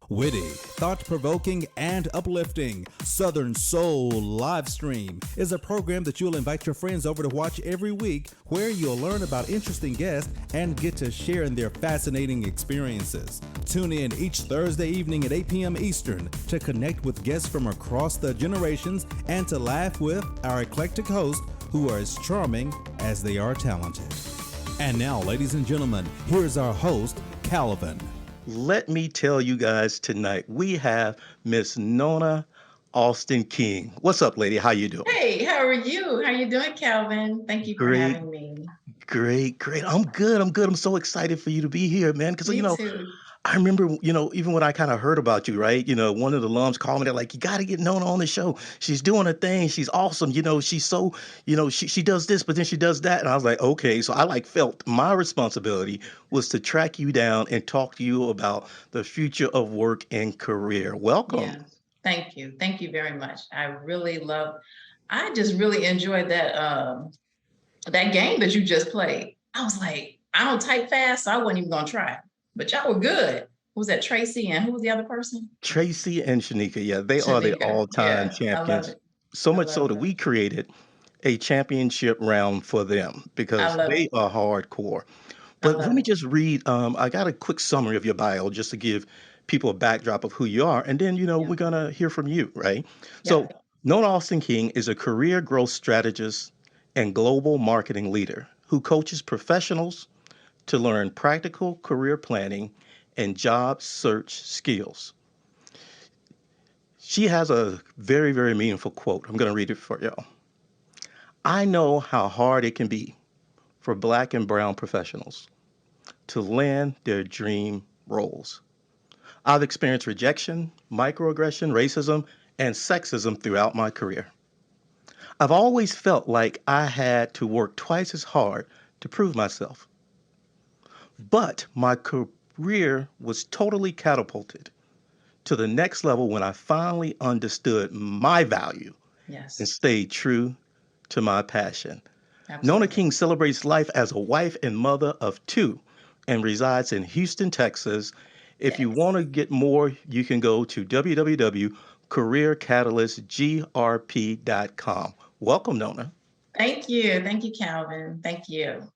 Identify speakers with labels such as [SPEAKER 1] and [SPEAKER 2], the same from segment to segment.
[SPEAKER 1] Witty, thought-provoking, and uplifting, Southern Soul Live Stream is a program that you'll invite your friends over to watch every week, where you'll learn about interesting guests and get to share in their fascinating experiences. Tune in each Thursday evening at 8 p.m. Eastern to connect with guests from across the generations and to laugh with our eclectic hosts who are as charming as they are talented. And now, ladies and gentlemen, here's our host, Calvin.
[SPEAKER 2] Let me tell you guys tonight, we have Miss Nona Austin King. What's up, lady? How you doing?
[SPEAKER 3] Hey, how are you? How you doing, Calvin? Thank you for
[SPEAKER 2] Great,
[SPEAKER 3] having me.
[SPEAKER 2] great. I'm good. I'm so excited for you to be here, man. Because
[SPEAKER 3] Me too.
[SPEAKER 2] I remember, even when I kind of heard about you, right? One of the alums called me. They're like, "You got to get Nona on the show. She's doing her thing. She's awesome. She's so, she does this, but then she does that." And I was like, okay. So I like felt my responsibility was to track you down and talk to you about the future of work and career. Welcome.
[SPEAKER 3] Yeah. Thank you. Thank you very much. I just really enjoyed that game that you just played. I was like, I don't type fast, so I wasn't even gonna try. But y'all were good. Who was that, Tracy? And who was the other person?
[SPEAKER 2] Tracy and Shanika, yeah, they are the
[SPEAKER 3] Shanika.
[SPEAKER 2] all-time
[SPEAKER 3] Yeah, I love
[SPEAKER 2] champions.
[SPEAKER 3] it.
[SPEAKER 2] So
[SPEAKER 3] I
[SPEAKER 2] much so
[SPEAKER 3] love
[SPEAKER 2] that
[SPEAKER 3] it.
[SPEAKER 2] we created a championship round for them
[SPEAKER 3] I
[SPEAKER 2] because
[SPEAKER 3] love
[SPEAKER 2] they
[SPEAKER 3] it.
[SPEAKER 2] are hardcore.
[SPEAKER 3] I
[SPEAKER 2] But let
[SPEAKER 3] love
[SPEAKER 2] me
[SPEAKER 3] it.
[SPEAKER 2] just read, I got a quick summary of your bio just to give people a backdrop of who you are. And then,
[SPEAKER 3] Yeah.
[SPEAKER 2] we're going to hear from you, right?
[SPEAKER 3] Yeah.
[SPEAKER 2] So, Nona Austin King is a career growth strategist and global marketing leader who coaches professionals to learn practical career planning and job search skills. She has a very, very meaningful quote. I'm going to read it for y'all. "I know how hard it can be for Black and brown professionals to land their dream roles. I've experienced rejection, microaggression, racism, and sexism throughout my career. I've always felt like I had to work twice as hard to prove myself. But my career was totally catapulted to the next level when I finally understood my value and
[SPEAKER 3] Yes.
[SPEAKER 2] stayed true to my passion." Nona
[SPEAKER 3] Absolutely.
[SPEAKER 2] King celebrates life as a wife and mother of two and resides in Houston, Texas. If you
[SPEAKER 3] Yes.
[SPEAKER 2] want to get more, you can go to www.careercatalystgrp.com. Welcome, Nona.
[SPEAKER 3] Thank you. Thank you, Calvin. Thank you.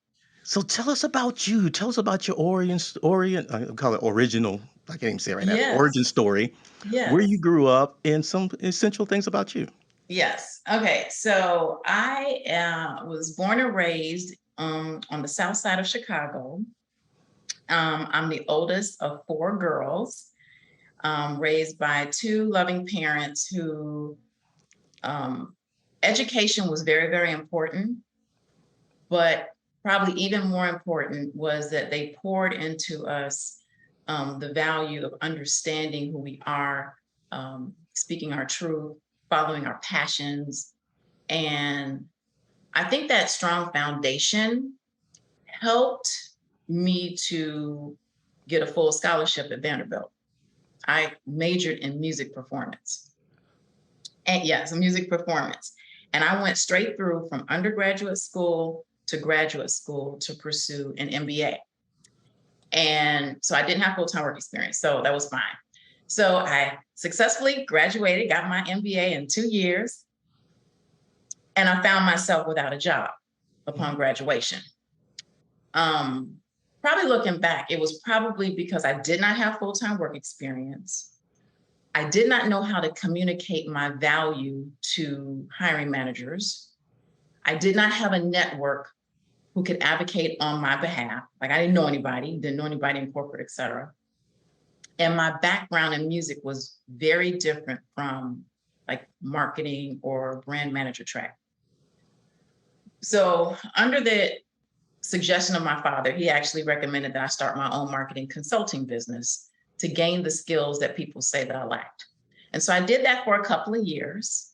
[SPEAKER 2] So tell us about you. Tell us about your I call it original, I can't even say it right now, origin
[SPEAKER 3] Yes.
[SPEAKER 2] story, where you
[SPEAKER 3] Yes.
[SPEAKER 2] grew up, and some essential things about you.
[SPEAKER 3] Yes. Okay. So I was born and raised on the south side of Chicago. I'm the oldest of four girls, raised by two loving parents who um, education was very, very important, but probably even more important was that they poured into us the value of understanding who we are, speaking our truth, following our passions. And I think that strong foundation helped me to get a full scholarship at Vanderbilt. I majored in music performance. And yes, music performance. And I went straight through from undergraduate school to graduate school to pursue an MBA. And so I didn't have full-time work experience. So that was fine. So I successfully graduated, got my MBA in 2 years, and I found myself without a job upon graduation. Um, Probably looking back, it was probably because I did not have full-time work experience. I did not know how to communicate my value to hiring managers. I did not have a network who could advocate on my behalf. Like I didn't know anybody in corporate, et cetera. And my background in music was very different from like marketing or brand manager track. So under the suggestion of my father, he actually recommended that I start my own marketing consulting business to gain the skills that people say that I lacked. And so I did that for a couple of years,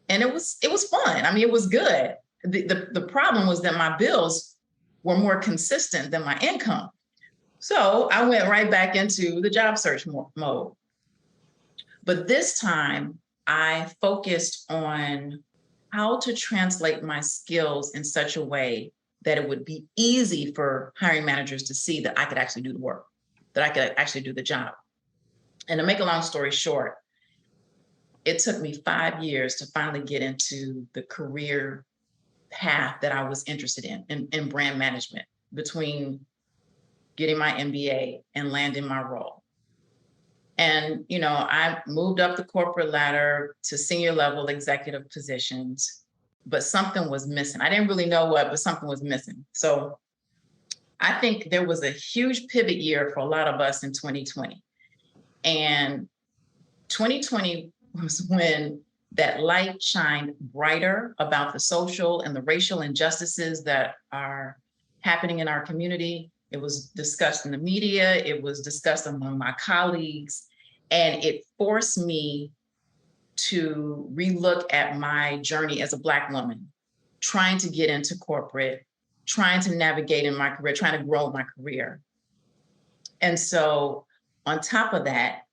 [SPEAKER 3] and it was fun. I mean, it was good. The problem was that my bills were more consistent than my income. So I went right back into the job search mode. But this time I focused on how to translate my skills in such a way that it would be easy for hiring managers to see that I could actually do the work, that I could actually do the job. And to make a long story short, it took me 5 years to finally get into the career path that I was interested in brand management, between getting my MBA and landing my role. And, I moved up the corporate ladder to senior level executive positions, but something was missing. I didn't really know what, but something was missing. So I think there was a huge pivot year for a lot of us in 2020. And 2020 was when that light shined brighter about the social and the racial injustices that are happening in our community. It was discussed in the media, it was discussed among my colleagues, and it forced me to relook at my journey as a Black woman, trying to get into corporate, trying to navigate in my career, trying to grow my career. And so on top of that,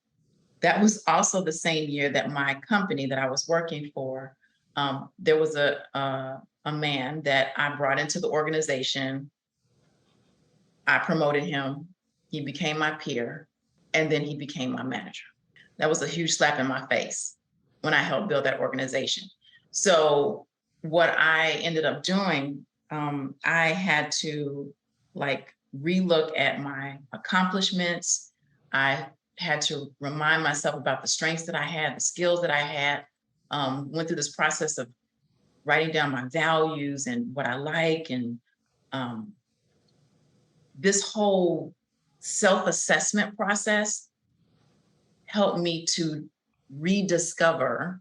[SPEAKER 3] that was also the same year that my company that I was working for, there was a man that I brought into the organization. I promoted him. He became my peer, and then he became my manager. That was a huge slap in my face when I helped build that organization. So what I ended up doing, I had to relook at my accomplishments. I had to remind myself about the strengths that I had, the skills that I had. Went through this process of writing down my values and what I like, and this whole self-assessment process helped me to rediscover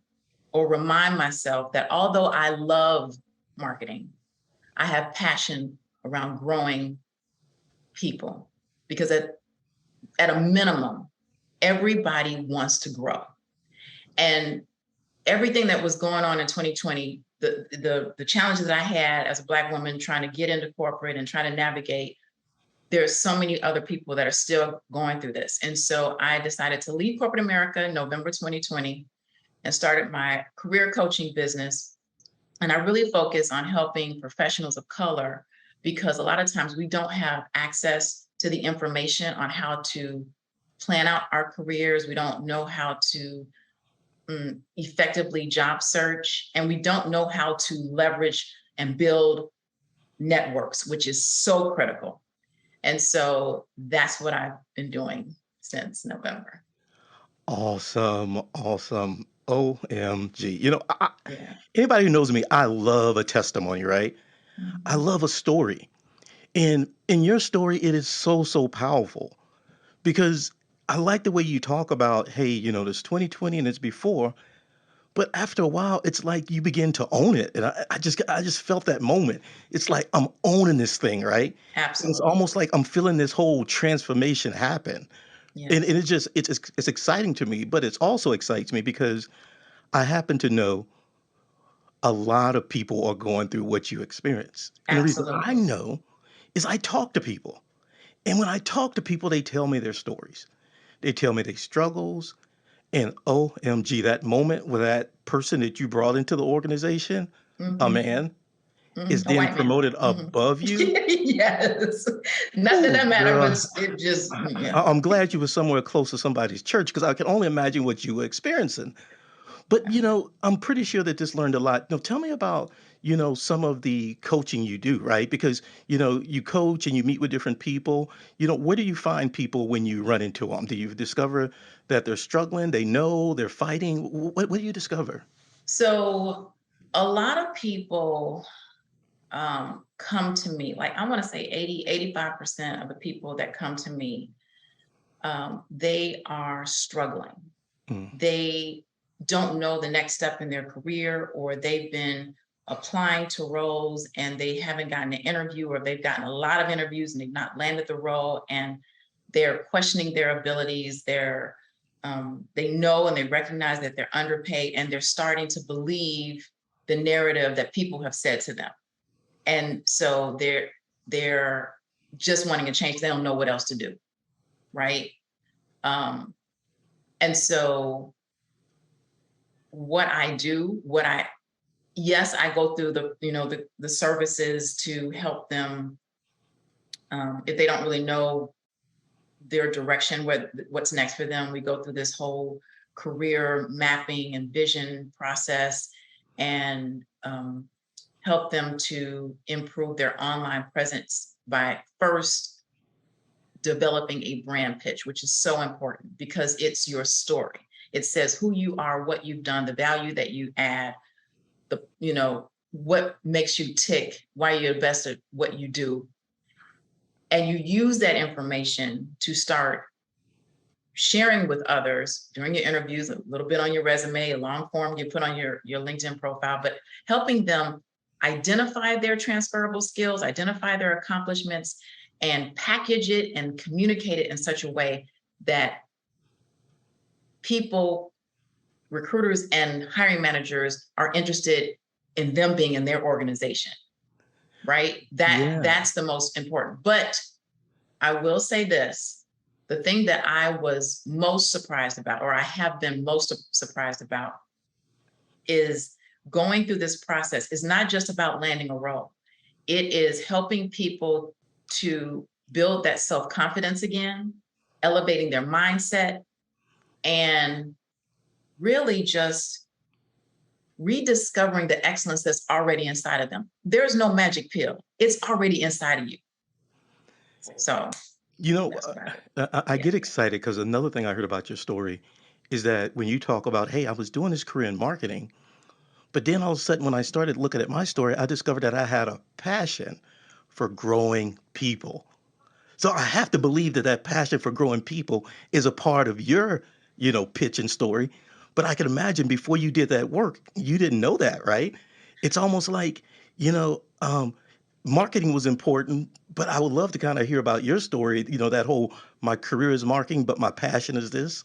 [SPEAKER 3] or remind myself that although I love marketing, I have passion around growing people, because at a minimum, everybody wants to grow. And everything that was going on in 2020, the challenges that I had as a Black woman trying to get into corporate and trying to navigate, there's so many other people that are still going through this. And so I decided to leave corporate America in November 2020 and started my career coaching business. And I really focus on helping professionals of color, because a lot of times we don't have access to the information on how to plan out our careers. We don't know how to effectively job search, and we don't know how to leverage and build networks, which is so critical. And so that's what I've been doing since November.
[SPEAKER 2] Awesome, awesome. OMG.
[SPEAKER 3] Yeah.
[SPEAKER 2] Anybody who knows me, I love a testimony, right? I
[SPEAKER 3] Mhm.
[SPEAKER 2] love a story. And in your story, it is so, so powerful because I like the way you talk about, hey, there's 2020 and it's before, but after a while, it's like you begin to own it. And I just felt that moment. It's like I'm owning this thing, right? And it's
[SPEAKER 3] Absolutely.
[SPEAKER 2] almost like I'm feeling this whole transformation happen. And
[SPEAKER 3] Yes.
[SPEAKER 2] it's exciting to me, but it's also excites me because I happen to know a lot of people are going through what you experience. And the reason I
[SPEAKER 3] Absolutely.
[SPEAKER 2] know is I talk to people. And when I talk to people, they tell me their stories. They tell me their struggles. And OMG, that moment where that person that you brought into the organization, a
[SPEAKER 3] Hmm.
[SPEAKER 2] man,
[SPEAKER 3] Hmm.
[SPEAKER 2] is
[SPEAKER 3] A
[SPEAKER 2] then
[SPEAKER 3] white man.
[SPEAKER 2] promoted
[SPEAKER 3] Hmm.
[SPEAKER 2] above you.
[SPEAKER 3] Yes. Not that
[SPEAKER 2] Oh,
[SPEAKER 3] that matter, but
[SPEAKER 2] girl.
[SPEAKER 3] it just, yeah.
[SPEAKER 2] I'm glad you were somewhere close to somebody's church because I can only imagine what you were experiencing. But I'm pretty sure that this learned a lot. Now, tell me about some of the coaching you do, right? Because you coach and you meet with different people. Where do you find people when you run into them? Do you discover that they're struggling? They know they're fighting. What do you discover?
[SPEAKER 3] So a lot of people come to me, like I want to say 85% of the people that come to me, they are struggling.
[SPEAKER 2] Mm,
[SPEAKER 3] They don't know the next step in their career, or they've been applying to roles and they haven't gotten an interview, or they've gotten a lot of interviews and they've not landed the role, and they're questioning their abilities. They know and they recognize that they're underpaid, and they're starting to believe the narrative that people have said to them. And so they're just wanting a change. They don't know what else to do, right? Um, and so what I do, yes, I go through the services to help them, if they don't really know their direction, what's next for them. We go through this whole career mapping and vision process, and help them to improve their online presence by first developing a brand pitch, which is so important because it's your story. It says who you are, what you've done, the value that you add, what makes you tick, why you're best at what you do. And you use that information to start sharing with others during your interviews, a little bit on your resume, a long form you put on your LinkedIn profile, but helping them identify their transferable skills, identify their accomplishments, and package it and communicate it in such a way that people, recruiters and hiring managers are interested in them being in their organization, right? That's the most important. But I will say this, the thing that I was most surprised about, or I have been most surprised about, is going through this process is not just about landing a role. It is helping people to build that self-confidence again, elevating their mindset, and really just rediscovering the excellence that's already inside of them. There's no magic pill. It's already inside of you. So,
[SPEAKER 2] I get excited because another thing I heard about your story is that when you talk about, hey, I was doing this career in marketing, but then all of a sudden when I started looking at my story, I discovered that I had a passion for growing people. So I have to believe that that passion for growing people is a part of your, pitch and story. But I can imagine before you did that work, you didn't know that, right? It's almost like, marketing was important, but I would love to kind of hear about your story, that whole my career is marketing, but my passion is this.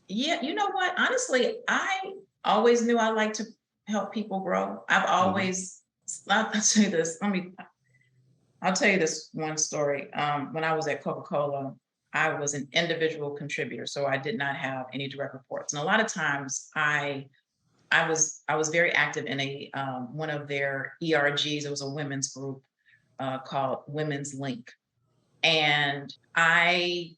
[SPEAKER 3] Yeah, you know what? Honestly, I always knew I liked to help people grow. I've
[SPEAKER 2] Mhm.
[SPEAKER 3] always, I'll tell you this, I'll tell you this one story. When I was at Coca-Cola, I was an individual contributor, so I did not have any direct reports. And a lot of times I was very active in a one of their ERGs. It was a women's group called Women's Link. And I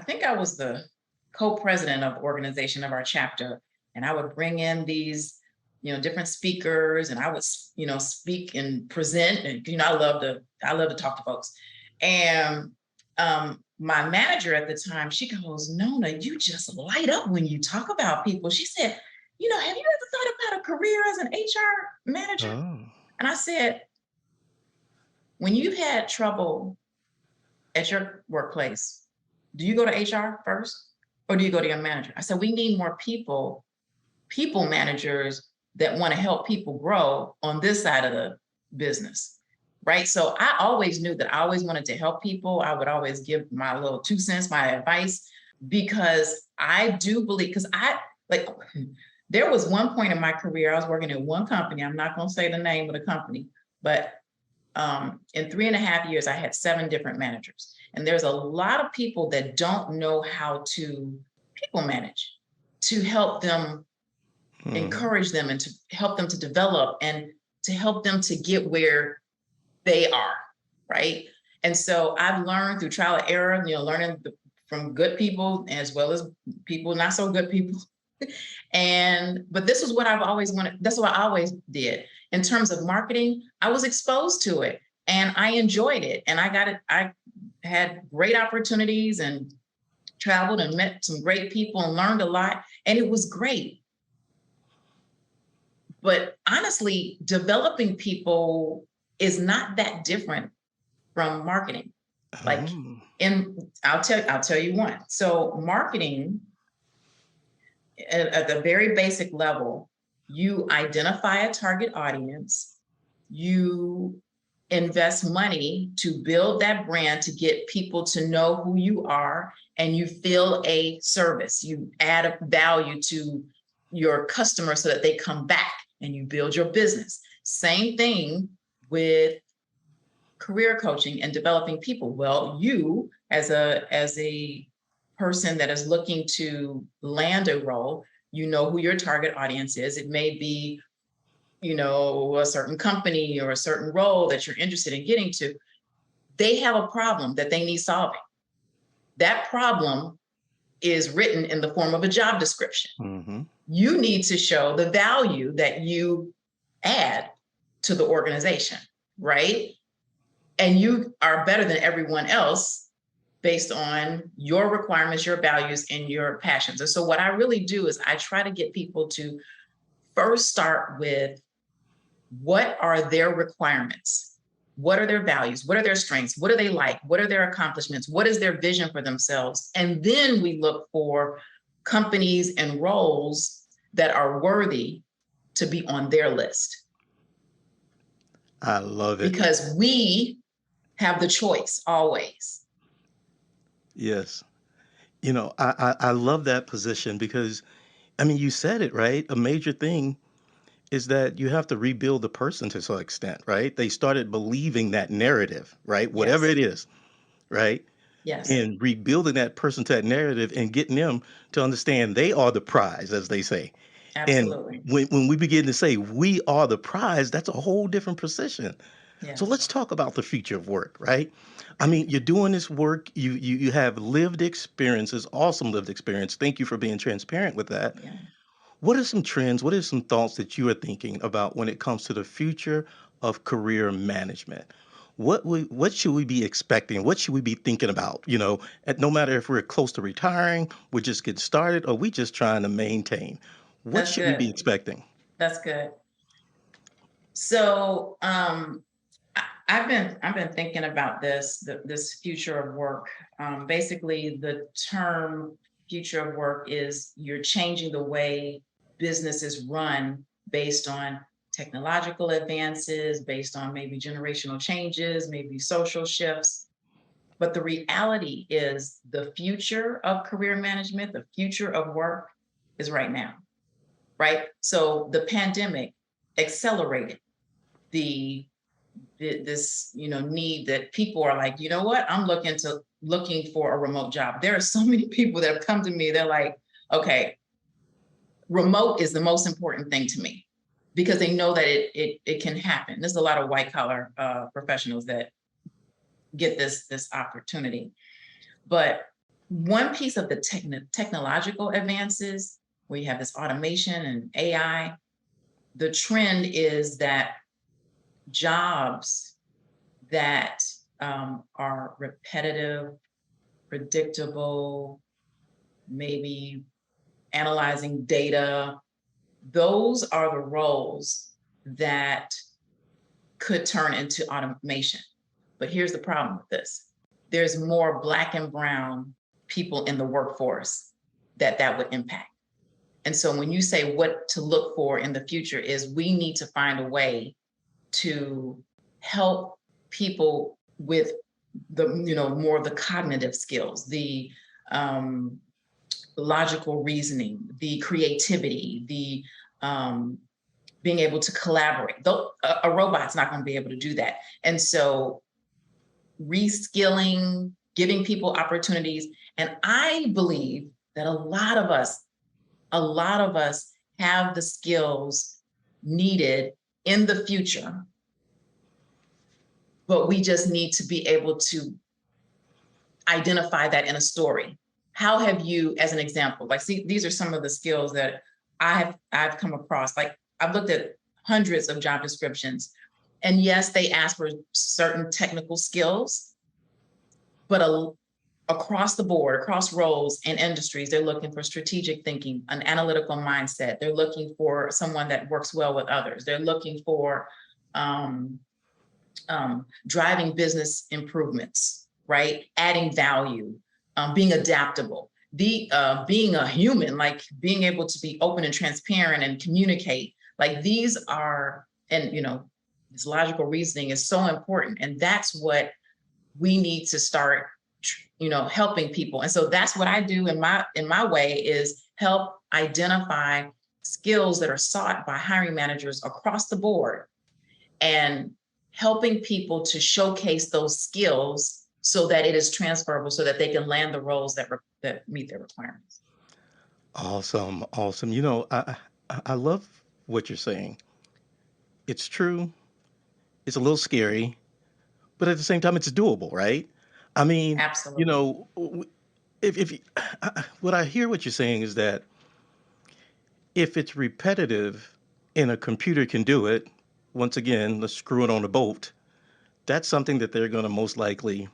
[SPEAKER 3] think I was the co-president of the organization of our chapter. And I would bring in these, different speakers, and I would, speak and present. And, I love to talk to folks. And my manager at the time, she goes, Nona, you just light up when you talk about people. She said, have you ever thought about a career as an HR manager?
[SPEAKER 2] Oh.
[SPEAKER 3] And I said, when you've had trouble at your workplace, do you go to HR first or do you go to your manager? I said, we need more people managers that want to help people grow on this side of the business, right? So I always knew that I always wanted to help people. I would always give my little 2 cents, my advice, because I do believe, there was one point in my career, I was working in one company. I'm not going to say the name of the company, but in 3.5 years, I had 7 different managers. And there's a lot of people that don't know how to people manage, to help them, encourage them, and to help them to develop and to help them to get where they are, right? And so I've learned through trial and error, learning from good people as well as people, not so good people. But this is what I've always wanted. That's what I always did. In terms of marketing, I was exposed to it and I enjoyed it. And I had great opportunities and traveled and met some great people and learned a lot. And it was great. But honestly, developing people is not that different from marketing. Like, I'll tell you one. So marketing, at the very basic level, you identify a target audience, you invest money to build that brand, to get people to know who you are, and you fill a service. You add a value to your customer so that they come back, and you build your business. Same thing with career coaching and developing people. Well, you as a person that is looking to land a role, you know who your target audience is. It may be, a certain company or a certain role that you're interested in getting to. They have a problem that they need solving. That problem is written in the form of a job description.
[SPEAKER 2] Mm-hmm.
[SPEAKER 3] You need to show the value that you add to the organization, right? And you are better than everyone else based on your requirements, your values, and your passions. And so what I really do is I try to get people to first start with, what are their requirements? What are their values? What are their strengths? What do they like? What are their accomplishments? What is their vision for themselves? And then we look for companies and roles that are worthy to be on their list.
[SPEAKER 2] I love it.
[SPEAKER 3] Because we have the choice always.
[SPEAKER 2] Yes. I love that position because, I mean, you said it, right? A major thing is that you have to rebuild the person to some extent, right? They started believing that narrative, right? Whatever
[SPEAKER 3] Yes.
[SPEAKER 2] it is, right?
[SPEAKER 3] Yes.
[SPEAKER 2] And rebuilding that person to that narrative and getting them to understand they are the prize, as they say. And
[SPEAKER 3] Absolutely.
[SPEAKER 2] when we begin to say we are the prize, that's a whole different position. So
[SPEAKER 3] Yes.
[SPEAKER 2] let's talk about the future of work, right? I mean, you're doing this work, you have lived experiences, awesome lived experience. Thank you for being transparent with that.
[SPEAKER 3] Yeah.
[SPEAKER 2] What are some trends? What are some thoughts that you are thinking about when it comes to the future of career management? What should we be expecting? What should we be thinking about? No matter if we're close to retiring, we're just getting started, or we just trying to maintain. What
[SPEAKER 3] That's
[SPEAKER 2] should we be
[SPEAKER 3] good.
[SPEAKER 2] expecting?
[SPEAKER 3] That's good. So I've been thinking about this future of work. Basically, the term future of work is you're changing the way business is run based on technological advances, based on maybe generational changes, maybe social shifts. But the reality is the future of career management, the future of work is right now, right? So the pandemic accelerated the this need that people are like, you know what, I'm looking for a remote job. There are so many people that have come to me, they're like, okay, remote is the most important thing to me, because they know that it can happen. There's a lot of white collar professionals that get this opportunity. But one piece of the technological advances, where you have this automation and AI, the trend is that jobs that are repetitive, predictable, maybe analyzing data, those are the roles that could turn into automation. But here's the problem with this. There's more Black and brown people in the workforce that would impact. And so when you say what to look for in the future, is we need to find a way to help people with the more of the cognitive skills, the logical reasoning, the creativity, the being able to collaborate. Though a robot's not going to be able to do that. And so reskilling, giving people opportunities. And I believe that a lot of us have the skills needed in the future, but we just need to be able to identify that in a story. How have you, as an example, like, see, these are some of the skills that I've come across. Like, I've looked at hundreds of job descriptions, and yes, they ask for certain technical skills, but across the board, across roles and industries, they're looking for strategic thinking, an analytical mindset. They're looking for someone that works well with others. They're looking for driving business improvements, right? Adding value, being adaptable, being a human, like being able to be open and transparent and communicate. Like, these are, and this logical reasoning is so important. And that's what we need to start, helping people. And so that's what I do in my way, is help identify skills that are sought by hiring managers across the board, and helping people to showcase those skills so that it is transferable, so that they can land the roles that meet their requirements.
[SPEAKER 2] Awesome, awesome. I love what you're saying. It's true. It's a little scary, but at the same time, it's doable, right? I mean, you
[SPEAKER 3] Absolutely.
[SPEAKER 2] know, if you, what I hear what you're saying is that if it's repetitive and a computer can do it, once again, let's screw it on a bolt. That's something that they're going to most likely,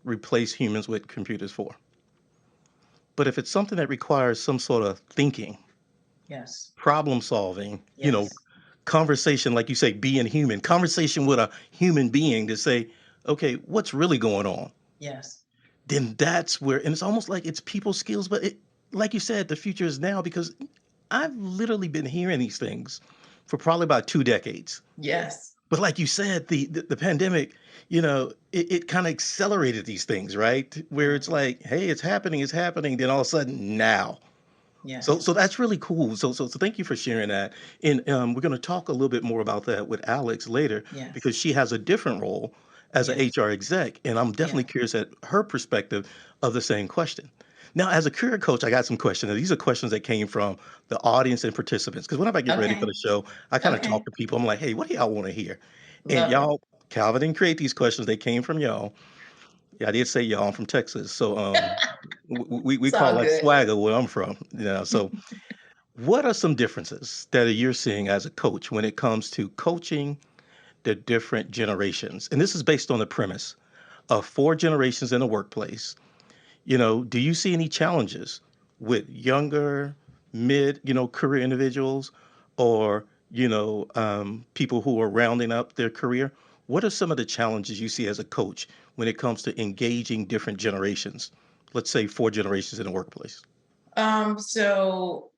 [SPEAKER 2] replace humans with computers for. But if it's something that requires some sort of thinking,
[SPEAKER 3] Yes.
[SPEAKER 2] problem solving,
[SPEAKER 3] Yes.
[SPEAKER 2] conversation, like you say, being human, conversation with a human being to say, okay, what's really going on?
[SPEAKER 3] Yes.
[SPEAKER 2] Then that's where, and it's almost like it's people skills, but like you said, the future is now because I've literally been hearing these things for probably about 2 decades.
[SPEAKER 3] Yes.
[SPEAKER 2] But like you said, the pandemic, it kind of accelerated these things, right? Where it's
[SPEAKER 3] Mhm.
[SPEAKER 2] like, hey, it's happening. Then all of a sudden now. So
[SPEAKER 3] Yes.
[SPEAKER 2] that's really cool. So thank you for sharing that. And we're going to talk a little bit more about that with Alex later
[SPEAKER 3] Yes.
[SPEAKER 2] because she has a different role as an
[SPEAKER 3] Yes.
[SPEAKER 2] HR exec, and I'm definitely
[SPEAKER 3] Yes.
[SPEAKER 2] curious at her perspective of the same question. Now, as a career coach, I got some questions. And these are questions that came from the audience and participants. Because whenever I get ready for
[SPEAKER 3] Okay.
[SPEAKER 2] the show, I kind of talk
[SPEAKER 3] Okay.
[SPEAKER 2] to people. I'm like, hey, what do y'all want to hear? And
[SPEAKER 3] Love it.
[SPEAKER 2] y'all, Calvin didn't create these questions. They came from y'all. Yeah, I did say y'all. I'm from Texas. So we
[SPEAKER 3] It's
[SPEAKER 2] call
[SPEAKER 3] all
[SPEAKER 2] that
[SPEAKER 3] good.
[SPEAKER 2] swagger where I'm from. So what are some differences that you're seeing as a coach when it comes to coaching the different generations? And this is based on the premise of 4 generations in the workplace. Do you see any challenges with younger, mid, career individuals or, people who are rounding up their career? What are some of the challenges you see as a coach when it comes to engaging different generations? Let's say 4 generations in the workplace.
[SPEAKER 3] So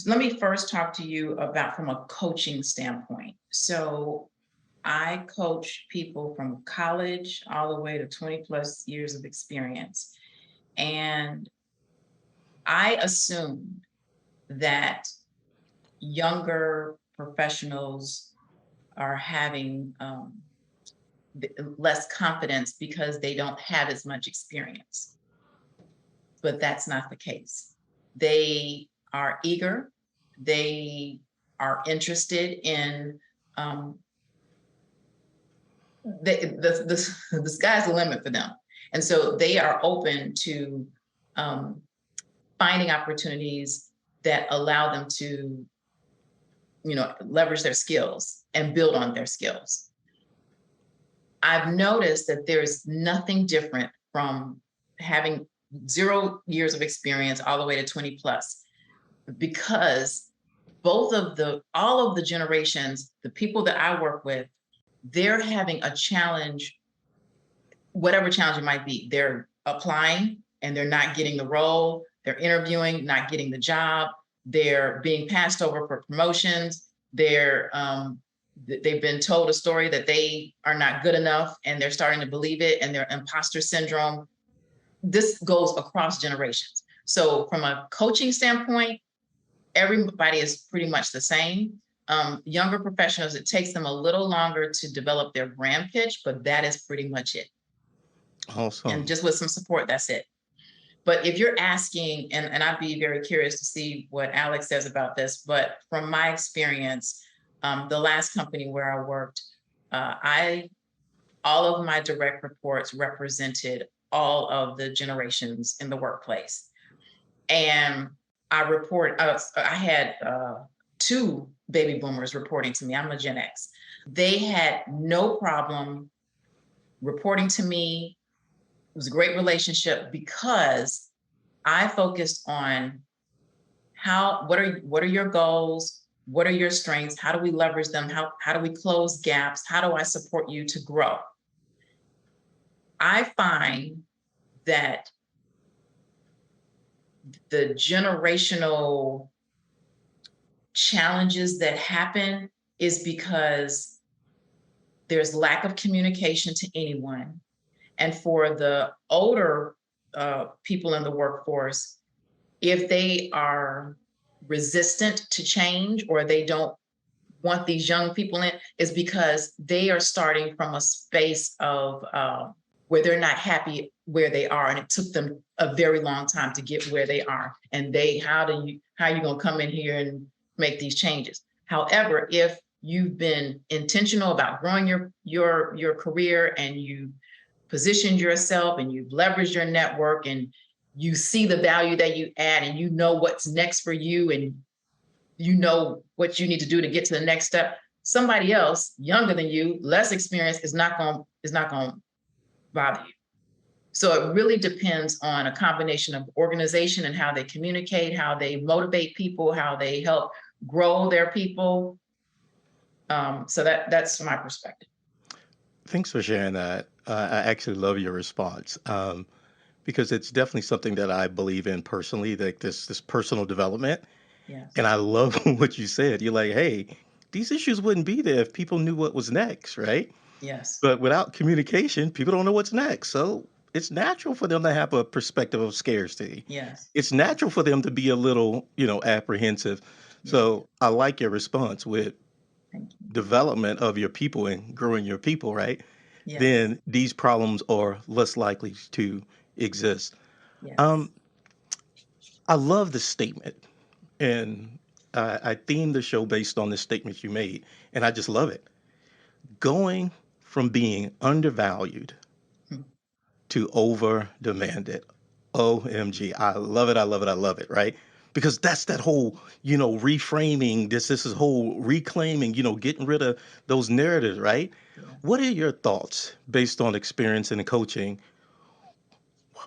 [SPEAKER 3] let me first talk to you about from a coaching standpoint. So I coach people from college all the way to 20 plus years of experience. And I assumed that younger professionals are having less confidence because they don't have as much experience. But that's not the case. They are eager, they are interested in um, the sky's the limit for them. And so they are open to um, finding opportunities that allow them to, leverage their skills and build on their skills. I've noticed that there's nothing different from having 0 years of experience all the way to 20 plus, because all of the generations, the people that I work with, they're having a challenge, whatever challenge it might be. They're applying and they're not getting the role. They're interviewing, not getting the job. They're being passed over for promotions. They've been told a story that they are not good enough and they're starting to believe it, and their imposter syndrome. This goes across generations. So from a coaching standpoint, everybody is pretty much the same. Younger professionals, it takes them a little longer to develop their brand pitch, but that is pretty much it. And
[SPEAKER 2] Awesome.
[SPEAKER 3] just with some support, that's it. But if you're asking, and I'd be very curious to see what Alex says about this, but from my experience, the last company where I worked, all of my direct reports represented all of the generations in the workplace. And I had 2 baby boomers reporting to me. I'm a Gen X. They had no problem reporting to me. It was a great relationship because I focused on what are your goals? What are your strengths? How do we leverage them? How do we close gaps? How do I support you to grow? I find that the generational challenges that happen is because there's lack of communication to anyone. And for the older people in the workforce, if they are resistant to change or they don't want these young people in, is because they are starting from a space of where they're not happy where they are, and it took them a very long time to get where they are. And how are you going to come in here and make these changes? However, if you've been intentional about growing your career and you positioned yourself and you've leveraged your network and you see the value that you add and you know what's next for you and you know what you need to do to get to the next step, somebody else younger than you, less experienced, is not going to bother you. So it really depends on a combination of organization and how they communicate, how they motivate people, how they help grow their people. So that's my perspective.
[SPEAKER 2] Thanks for sharing that. I actually love your response, because it's definitely something that I believe in personally, like this personal development.
[SPEAKER 3] Yes.
[SPEAKER 2] And I love what you said. You're like, hey, these issues wouldn't be there if people knew what was next, right?
[SPEAKER 3] Yes.
[SPEAKER 2] But without communication, people don't know what's next. So it's natural for them to have a perspective of scarcity.
[SPEAKER 3] Yes.
[SPEAKER 2] It's natural for them to be a little, apprehensive.
[SPEAKER 3] Yes.
[SPEAKER 2] So I like your response with
[SPEAKER 3] Thank you.
[SPEAKER 2] development of your people and growing your people, right?
[SPEAKER 3] Yes.
[SPEAKER 2] Then these problems are less likely to exist.
[SPEAKER 3] Yes.
[SPEAKER 2] I love the statement, and I themed the show based on the statement you made, and I just love it. Going from being undervalued
[SPEAKER 3] Hmm.
[SPEAKER 2] to over demanded. OMG. I love it. I love it. I love it. Right. Because that's that whole, reframing this is whole reclaiming, getting rid of those narratives, right?
[SPEAKER 3] Yes.
[SPEAKER 2] What are your thoughts based on experience in coaching?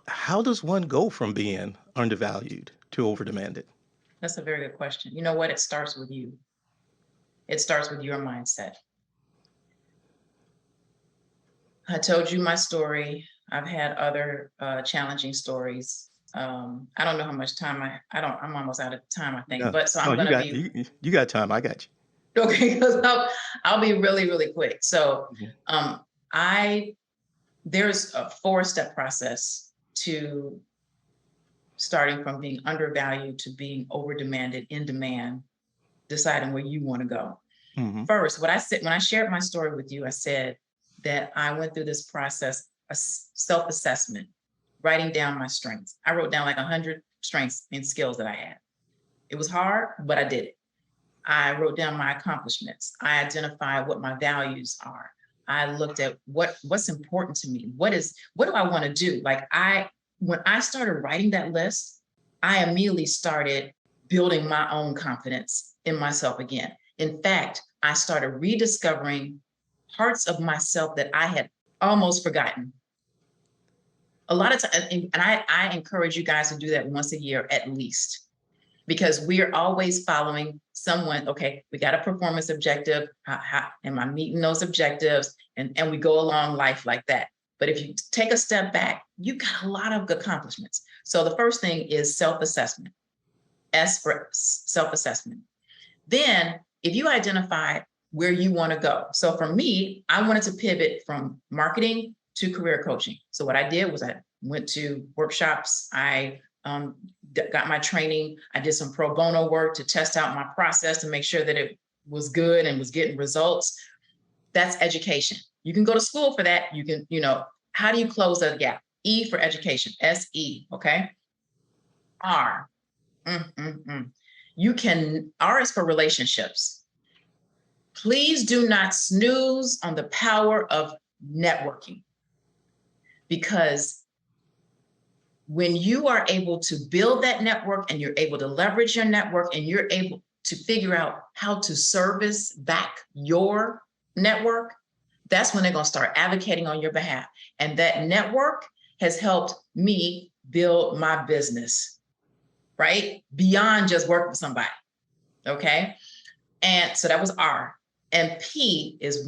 [SPEAKER 2] How does one go from being undervalued to over demanded?
[SPEAKER 3] That's a very good question. You know what? It starts with you. It starts with your mindset. I told you my story. I've had other challenging stories. I don't know how much time I'm almost out of time, I think.
[SPEAKER 2] Yeah.
[SPEAKER 3] But so
[SPEAKER 2] No,
[SPEAKER 3] I'm
[SPEAKER 2] you
[SPEAKER 3] gonna
[SPEAKER 2] got
[SPEAKER 3] be
[SPEAKER 2] you got time. I got
[SPEAKER 3] okay, because I'll be really, really quick. So
[SPEAKER 2] you. Mhm.
[SPEAKER 3] I there's a 4-step process to starting from being undervalued to being over demanded, in demand, deciding where you want to go.
[SPEAKER 2] Mhm.
[SPEAKER 3] First, what I said when I shared my story with you, I said that I went through this process, a self-assessment, writing down my strengths. I wrote down like 100 strengths and skills that I had. It was hard, but I did it. I wrote down my accomplishments. I identified what my values are. I looked at what's important to me. What do I want to do? When I started writing that list, I immediately started building my own confidence in myself again. In fact, I started rediscovering parts of myself that I had almost forgotten. A lot of times, and I encourage you guys to do that once a year at least, because we are always following someone. Okay, we got a performance objective. How am I meeting those objectives? And we go along life like that. But if you take a step back, you got a lot of accomplishments. So the first thing is self-assessment. S for self-assessment. Then, if you identify where you want to go. So for me, I wanted to pivot from marketing to career coaching. So what I did was I went to workshops. I got my training. I did some pro bono work to test out my process to make sure that it was good and was getting results. That's education. You can go to school for that. You can, how do you close that gap? E for education, SE, okay? R. R is for relationships. Please do not snooze on the power of networking, because when you are able to build that network and you're able to leverage your network and you're able to figure out how to service back your network, that's when they're going to start advocating on your behalf. And that network has helped me build my business, right? Beyond just working for somebody. Okay. And so that was R. And P is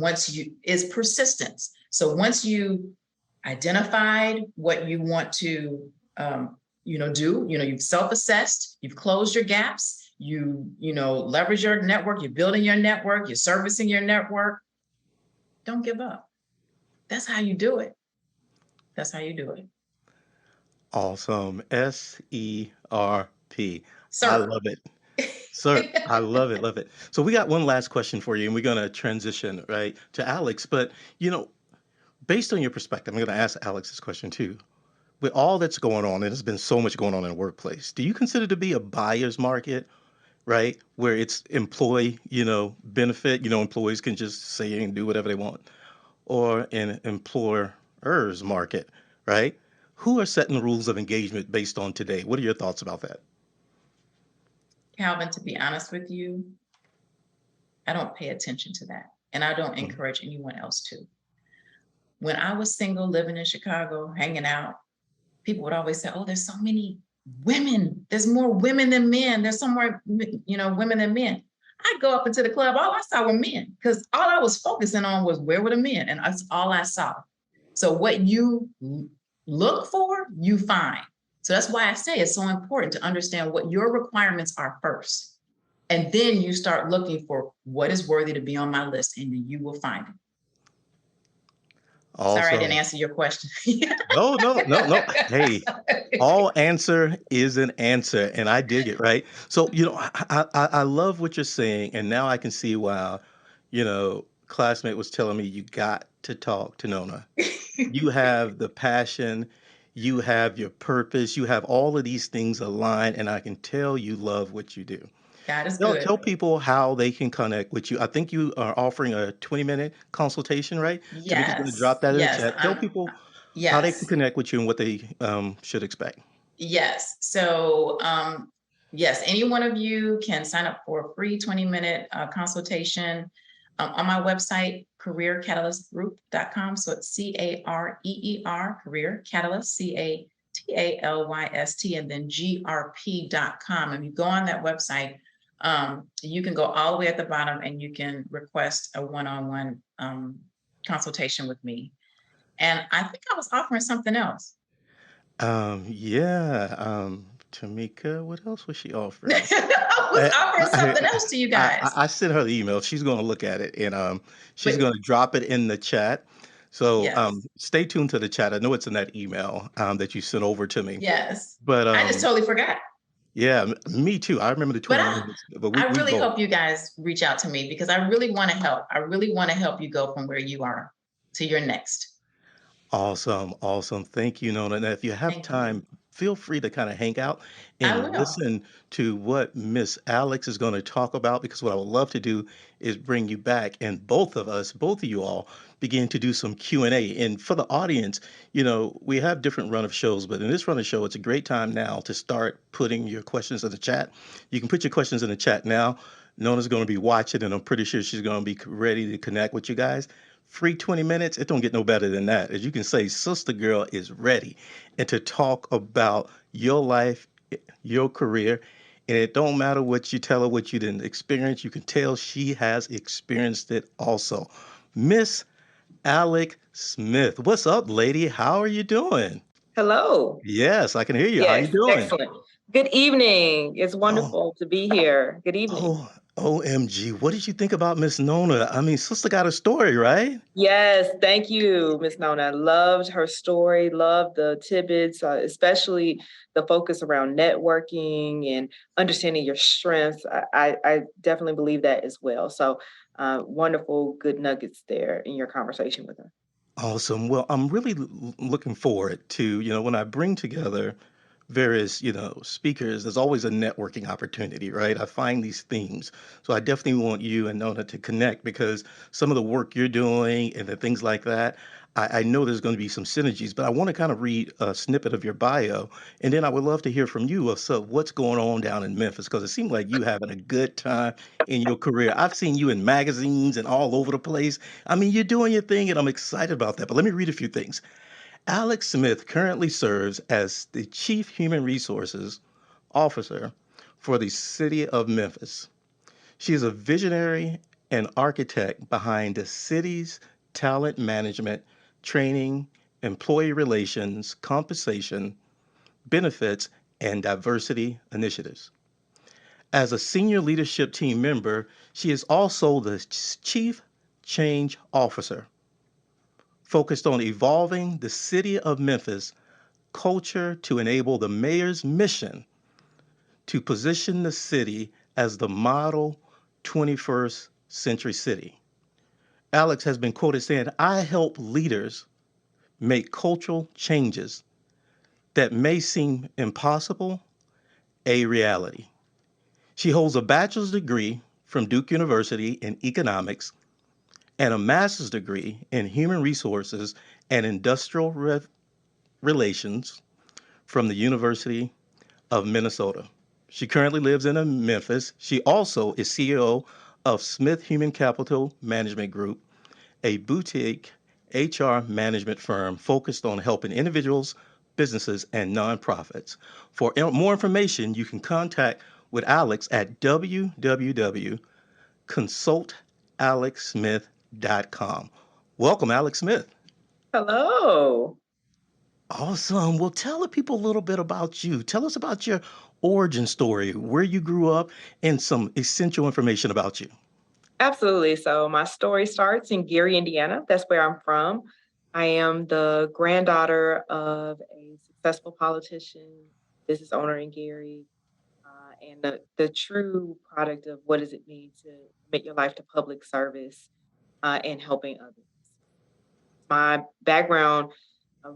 [SPEAKER 3] persistence. So once you identified what you want to do, you've self-assessed, you've closed your gaps, leverage your network, you're building your network, you're servicing your network. Don't give up. That's how you do it. That's how you do it.
[SPEAKER 2] Awesome. SERP. I
[SPEAKER 3] Sir.
[SPEAKER 2] love it. Sir, I love it, love it. So we got one last question for you, and we're gonna transition right to Alex. But based on your perspective, I'm gonna ask Alex this question too. With all that's going on, and there's been so much going on in the workplace, do you consider to be a buyer's market, right? Where it's employee, benefit, employees can just say and do whatever they want, or an employer entrepreneurs market, right? Who are setting the rules of engagement based on today? What are your thoughts about that?
[SPEAKER 3] Calvin, to be honest with you, I don't pay attention to that. And I don't
[SPEAKER 2] Mhm.
[SPEAKER 3] encourage anyone else to. When I was single, living in Chicago, hanging out, people would always say, oh, there's so many women. There's more women than men. There's some more, women than men. I'd go up into the club, all I saw were men, because all I was focusing on was where were the men, and that's all I saw. So what you look for, you find. So that's why I say it's so important to understand what your requirements are first. And then you start looking for what is worthy to be on my list, and you will find it. Sorry, I didn't
[SPEAKER 2] Awesome.
[SPEAKER 3] answer your question.
[SPEAKER 2] No, no, no, no. Hey, all answer is an answer, and I dig it, right? So, I love what you're saying, and now I can see why, classmate was telling me you got to talk to Nona. You have the passion, you have your purpose, you have all of these things aligned, and I can tell you love what you do.
[SPEAKER 3] God is
[SPEAKER 2] Tell
[SPEAKER 3] good.
[SPEAKER 2] people how they can connect with you. I think you are offering a 20-minute consultation, right? Tamika's going to
[SPEAKER 3] Yes,
[SPEAKER 2] drop that in the
[SPEAKER 3] yes,
[SPEAKER 2] chat. Tell people how they can
[SPEAKER 3] yes,
[SPEAKER 2] connect with you and what they should expect.
[SPEAKER 3] yes. So, yes, any one of you can sign up for a free 20-minute consultation on my website, careercatalyst.com. So it's CAREER, Career Catalyst, CATALYST, and then GRP.com. And you go on that website, you can go all the way at the bottom and you can request a one-on-one consultation with me. And I think I was offering something else.
[SPEAKER 2] Yeah, Tamika, what else was she offering?
[SPEAKER 3] I was
[SPEAKER 2] I,
[SPEAKER 3] offering
[SPEAKER 2] I,
[SPEAKER 3] something else to you guys.
[SPEAKER 2] I sent her the email. She's going to look at it and she's
[SPEAKER 3] But
[SPEAKER 2] going to drop it in the chat. So
[SPEAKER 3] yes,
[SPEAKER 2] stay tuned to the chat. I know it's in that email that you sent over to me.
[SPEAKER 3] yes.
[SPEAKER 2] But
[SPEAKER 3] I just totally forgot.
[SPEAKER 2] yeah, me too. I remember the
[SPEAKER 3] But
[SPEAKER 2] 20 minutes, but
[SPEAKER 3] I
[SPEAKER 2] we
[SPEAKER 3] really
[SPEAKER 2] both.
[SPEAKER 3] hope you guys reach out to me because I really want to help. I really want to help you go from where you are to your next.
[SPEAKER 2] Awesome, awesome. Thank you, Nona. And if you have
[SPEAKER 3] Thank you.
[SPEAKER 2] time, feel free to kind of hang out
[SPEAKER 3] I
[SPEAKER 2] and
[SPEAKER 3] will.
[SPEAKER 2] listen to what Miss Alex is going to talk about because what I would love to do is bring you back and both of you all, begin to do some Q&A. And for the audience, we have different run of shows, but in this run of show, it's a great time now to start putting your questions in the chat. You can put your questions in the chat now. Nona's going to be watching, and I'm pretty sure she's going to be ready to connect with you guys. Free 20 minutes, it don't get no better than that. As you can say, Sister Girl is ready and to talk about your life, your career. And it don't matter what you tell her, what you didn't experience. You can tell she has experienced it also. Miss Alec Smith. What's up, lady? How are you doing?
[SPEAKER 4] Hello.
[SPEAKER 2] Yes, I can hear you. How you
[SPEAKER 4] Yes,
[SPEAKER 2] doing?
[SPEAKER 4] excellent. Good evening. It's
[SPEAKER 2] Oh,
[SPEAKER 4] wonderful to be here. Good evening.
[SPEAKER 2] oh, OMG. What did you think about Miss Nona? I mean, sister got a story, right?
[SPEAKER 4] Yes, thank you, Miss Nona. Loved her story, loved the tidbits, especially the focus around networking and understanding your strengths. I definitely believe that as well. So wonderful, good nuggets there in your conversation with her.
[SPEAKER 2] Awesome. Well, I'm really looking forward to, when I bring together various, speakers, there's always a networking opportunity, right? I find these themes. So I definitely want you and Nona to connect because some of the work you're doing and the things like that, I know there's going to be some synergies, but I want to kind of read a snippet of your bio. And then I would love to hear from you of so what's going on down in Memphis because it seems like you having a good time in your career. I've seen you in magazines and all over the place. I mean, you're doing your thing, and I'm excited about that. But let me read a few things. Alex Smith currently serves as the Chief Human Resources Officer for the City of Memphis. She is a visionary and architect behind the city's talent management, training, employee relations, compensation, benefits, and diversity initiatives. As a senior leadership team member, she is also the Chief Change Officer, focused on evolving the City of Memphis culture to enable the mayor's mission to position the city as the model 21st century city. Alex has been quoted saying, I help leaders make cultural changes that may seem impossible a reality. She holds a bachelor's degree from Duke University in economics and a master's degree in human resources and industrial relations from the University of Minnesota. She currently lives in Memphis. She also is CEO of Smith Human Capital Management Group, a boutique HR management firm focused on helping individuals, businesses, and nonprofits. For more information, you can contact with Alex at www.consultalexsmith.com. Welcome, Alex Smith.
[SPEAKER 4] Hello.
[SPEAKER 2] Awesome. Well, tell the people a little bit about you. Tell us about your origin story, where you grew up, and some essential information about you.
[SPEAKER 4] Absolutely. So my story starts in Gary, Indiana. That's where I'm from. I am the granddaughter of a successful politician, business owner in Gary, and the true product of what does it mean to commit your life to public service and helping others. My background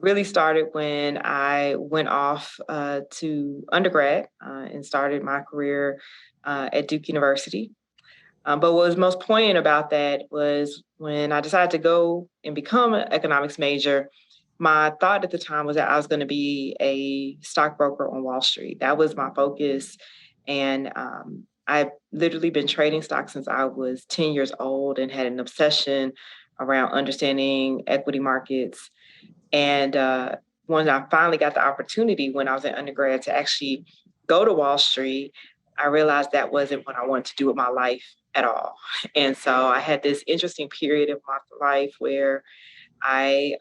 [SPEAKER 4] really started when I went off to undergrad and started my career at Duke University. But what was most poignant about that was when I decided to go and become an economics major, my thought at the time was that I was going to be a stockbroker on Wall Street. That was my focus. And I've literally been trading stocks since I was 10 years old and had an obsession around understanding equity markets. And when I finally got the opportunity when I was in undergrad to actually go to Wall Street, I realized that wasn't what I wanted to do with my life at all. And so I had this interesting period of my life where I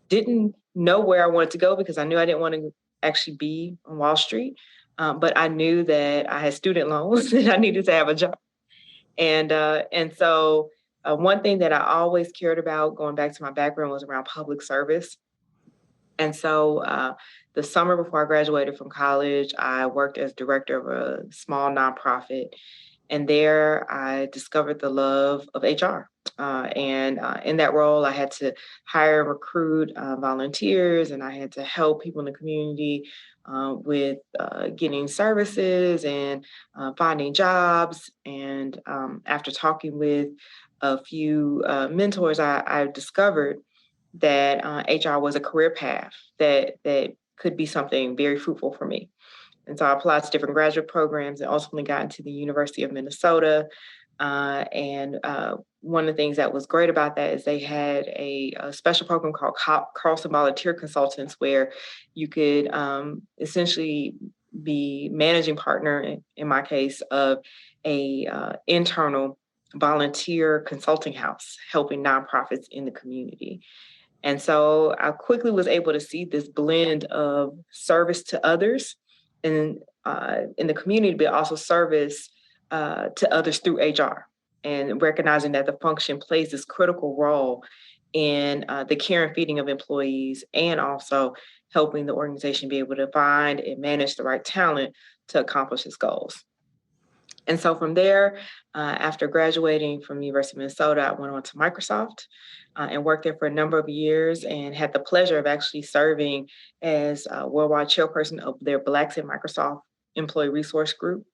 [SPEAKER 4] didn't know where I wanted to go because I knew I didn't want to actually be on Wall Street. But I knew that I had student loans and I needed to have a job. And so one thing that I always cared about, going back to my background, was around public service. And so the summer before I graduated from college, I worked as director of a small nonprofit. And there I discovered the love of HR. And in that role, I had to hire and recruit volunteers, and I had to help people in the community with getting services and finding jobs. And after talking with a few mentors, I discovered that HR was a career path that could be something very fruitful for me. And so I applied to different graduate programs and ultimately got into the University of Minnesota. And one of the things that was great about that is they had a special program called Carlson Volunteer Consultants, where you could essentially be managing partner, in my case, of a internal volunteer consulting house helping nonprofits in the community. And so I quickly was able to see this blend of service to others in the community, but also service to others through HR, and recognizing that the function plays this critical role in the care and feeding of employees, and also helping the organization be able to find and manage the right talent to accomplish its goals. And so from there, after graduating from the University of Minnesota, I went on to Microsoft and worked there for a number of years, and had the pleasure of actually serving as worldwide chairperson of their Blacks at Microsoft Employee Resource Group.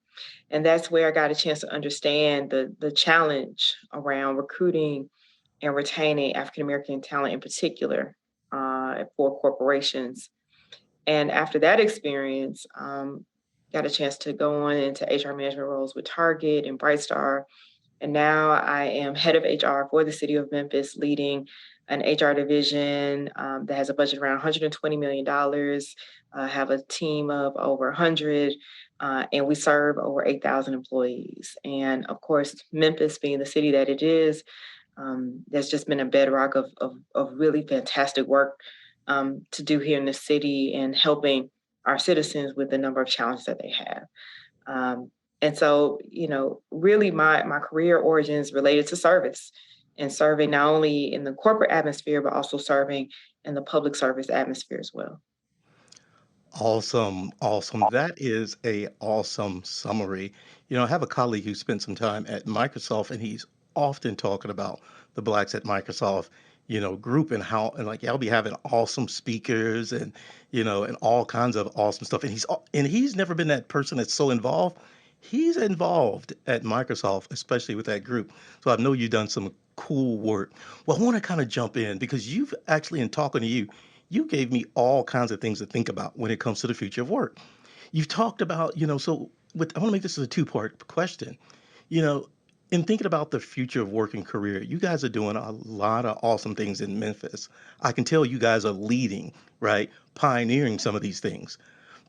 [SPEAKER 4] And that's where I got a chance to understand the challenge around recruiting and retaining African American talent in particular for corporations. And after that experience, got a chance to go on into HR management roles with Target and Brightstar. And now I am head of HR for the City of Memphis, leading an HR division that has a budget around $120 million, have a team of over 100, and we serve over 8,000 employees. And of course, Memphis being the city that it is, there's just been a bedrock of really fantastic work to do here in the city and helping our citizens with the number of challenges that they have. And so, really my career origins related to service, and serving not only in the corporate atmosphere, but also serving in the public service atmosphere as well.
[SPEAKER 2] Awesome, awesome. That is a awesome summary. I have a colleague who spent some time at Microsoft, and he's often talking about the Blacks at Microsoft, group, and how, and like, I'll be having awesome speakers and, and all kinds of awesome stuff. And he's never been that person that's so involved. He's involved at Microsoft, especially with that group. So I know you've done some cool work. Well, I want to kind of jump in because you've actually, in talking to you, you gave me all kinds of things to think about when it comes to the future of work. You've talked about, so I want to make this as a two-part question. You know, in thinking about the future of work and career, you guys are doing a lot of awesome things in Memphis. I can tell you guys are leading, right? Pioneering some of these things.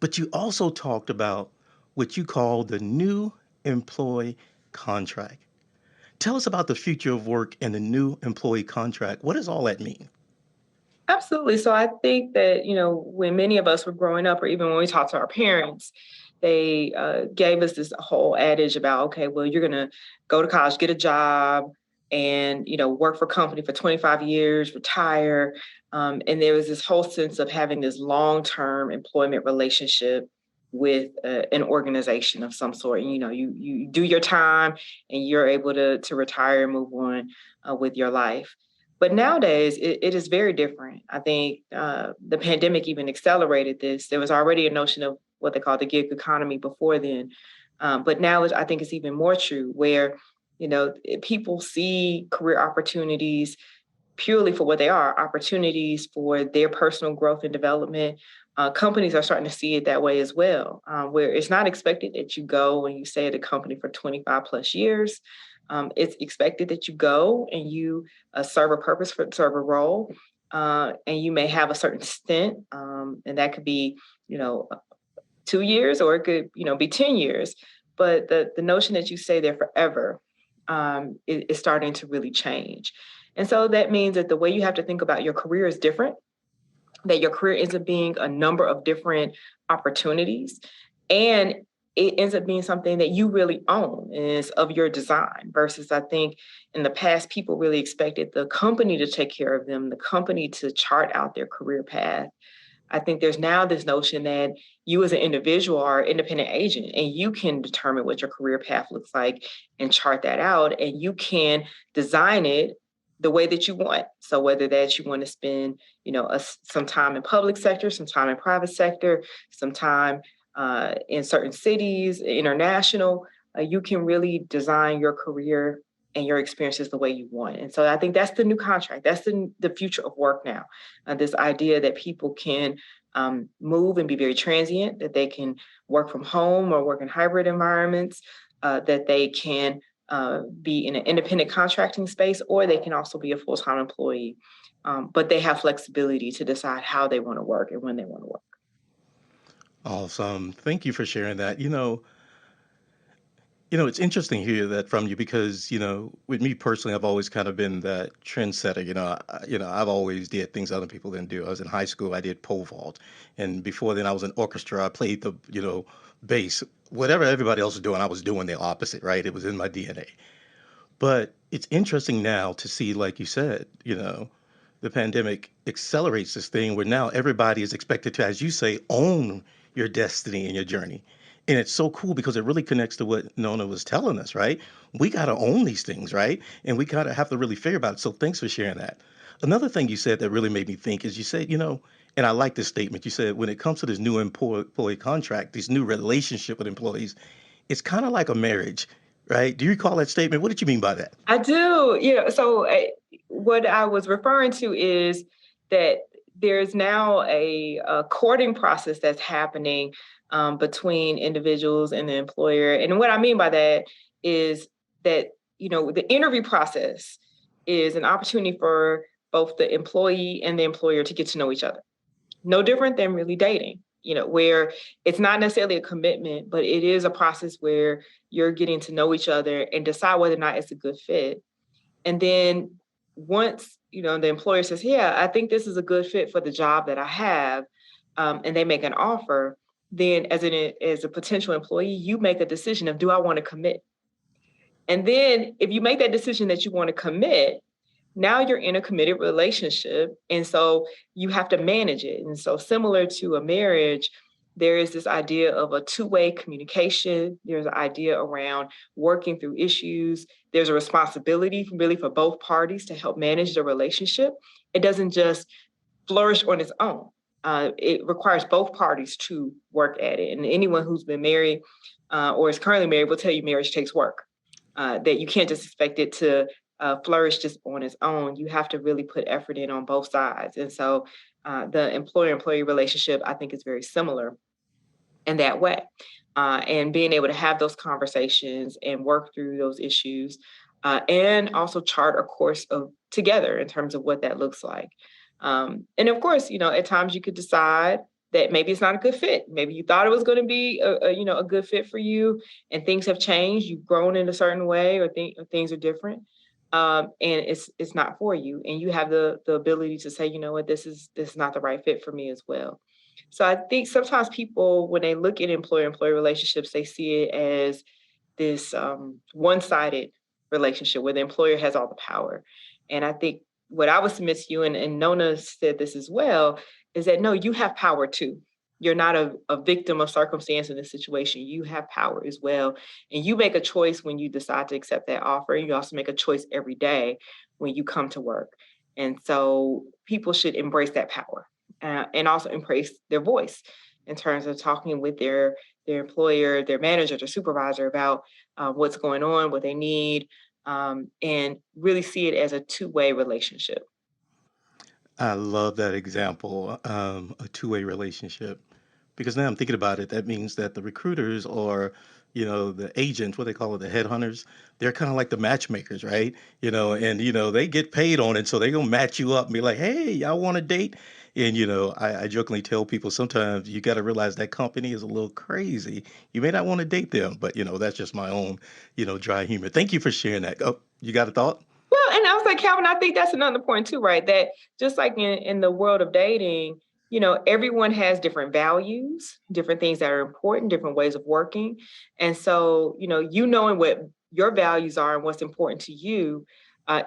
[SPEAKER 2] But you also talked about what you call the new employee contract. Tell us about the future of work and the new employee contract. What does all that mean?
[SPEAKER 4] Absolutely. So I think that, when many of us were growing up, or even when we talked to our parents, they gave us this whole adage about, okay, well, you're going to go to college, get a job, and, work for a company for 25 years, retire. And there was this whole sense of having this long-term employment relationship with an organization of some sort. And, you do your time and you're able to retire and move on with your life. But nowadays, it is very different. I think the pandemic even accelerated this. There was already a notion of what they call the gig economy before then. But now I think it's even more true where, people see career opportunities purely for what they are, opportunities for their personal growth and development. Companies are starting to see it that way as well, where it's not expected that you go and you stay at a company for 25 plus years. It's expected that you go and you serve a purpose, serve a role, and you may have a certain stint, and that could be, 2 years, or it could, be 10 years. But the notion that you stay there forever is starting to really change. And so that means that the way you have to think about your career is different, that your career ends up being a number of different opportunities. And it ends up being something that you really own and is of your design versus I think in the past, people really expected the company to take care of them, the company to chart out their career path. I think there's now this notion that you as an individual are an independent agent and you can determine what your career path looks like and chart that out, and you can design it the way that you want. So whether that you want to spend, some time in public sector, some time in private sector, some time in certain cities, international, you can really design your career and your experiences the way you want. And so I think that's the new contract. That's the future of work now. This idea that people can move and be very transient, that they can work from home or work in hybrid environments, that they can be in an independent contracting space, or they can also be a full-time employee. But they have flexibility to decide how they want to work and when they want to work.
[SPEAKER 2] Awesome. Thank you for sharing that. It's interesting to hear that from you because, with me personally, I've always kind of been that trendsetter. I've always did things other people didn't do. I was in high school, I did pole vault. And before then I was in orchestra. I played the, bass. Whatever everybody else was doing, I was doing the opposite, right? It was in my DNA. But it's interesting now to see, like you said, the pandemic accelerates this thing where now everybody is expected to, as you say, own your destiny and your journey. And it's so cool because it really connects to what Nona was telling us, right? We got to own these things, right? And we got to have to really figure about it. So thanks for sharing that. Another thing you said that really made me think is you said, and I like this statement. You said when it comes to this new employee contract, this new relationship with employees, it's kind of like a marriage, right? Do you recall that statement? What did you mean by that?
[SPEAKER 4] I do. So what I was referring to is that there's now a courting process that's happening between individuals and the employer. And what I mean by that is that, the interview process is an opportunity for both the employee and the employer to get to know each other. No different than really dating, where it's not necessarily a commitment, but it is a process where you're getting to know each other and decide whether or not it's a good fit. And then once, the employer says, yeah, I think this is a good fit for the job that I have, and they make an offer, then as a potential employee, you make a decision of, do I want to commit? And then if you make that decision that you want to commit, now you're in a committed relationship. And so you have to manage it. And so similar to a marriage, there is this idea of a two-way communication. There's an idea around working through issues. There's a responsibility really for both parties to help manage the relationship. It doesn't just flourish on its own. It requires both parties to work at it. And anyone who's been married or is currently married will tell you marriage takes work, that you can't just expect it to flourish just on its own. You have to really put effort in on both sides. And so the employer-employee relationship, I think, is very similar in that way. And being able to have those conversations and work through those issues, and also chart a course of together in terms of what that looks like. And of course, at times you could decide that maybe it's not a good fit. Maybe you thought it was going to be a good fit for you, and things have changed. You've grown in a certain way, or things are different, and it's not for you. And you have the ability to say, you know what, this is not the right fit for me as well. So I think sometimes people, when they look at employer-employee relationships, they see it as this one-sided relationship where the employer has all the power. And I think what I would submit to you, and Nona said this as well, is that no, you have power too. You're not a victim of circumstance in this situation. You have power as well. And you make a choice when you decide to accept that offer. You also make a choice every day when you come to work. And so people should embrace that power, and also embrace their voice in terms of talking with their employer, their manager, their supervisor about what's going on, what they need, and really see it as a two-way relationship.
[SPEAKER 2] I love that example, a two-way relationship. Because now I'm thinking about it, that means that the recruiters or, the agents, what they call it, the headhunters, they're kind of like the matchmakers, right? And, they get paid on it. So they're going to match you up and be like, hey, y'all want a date? And, I jokingly tell people sometimes you got to realize that company is a little crazy. You may not want to date them, but, that's just my own, dry humor. Thank you for sharing that. Oh, you got a thought?
[SPEAKER 4] Well, and I was like, Calvin, I think that's another point too, right? That just like in the world of dating, everyone has different values, different things that are important, different ways of working. And so, knowing what your values are and what's important to you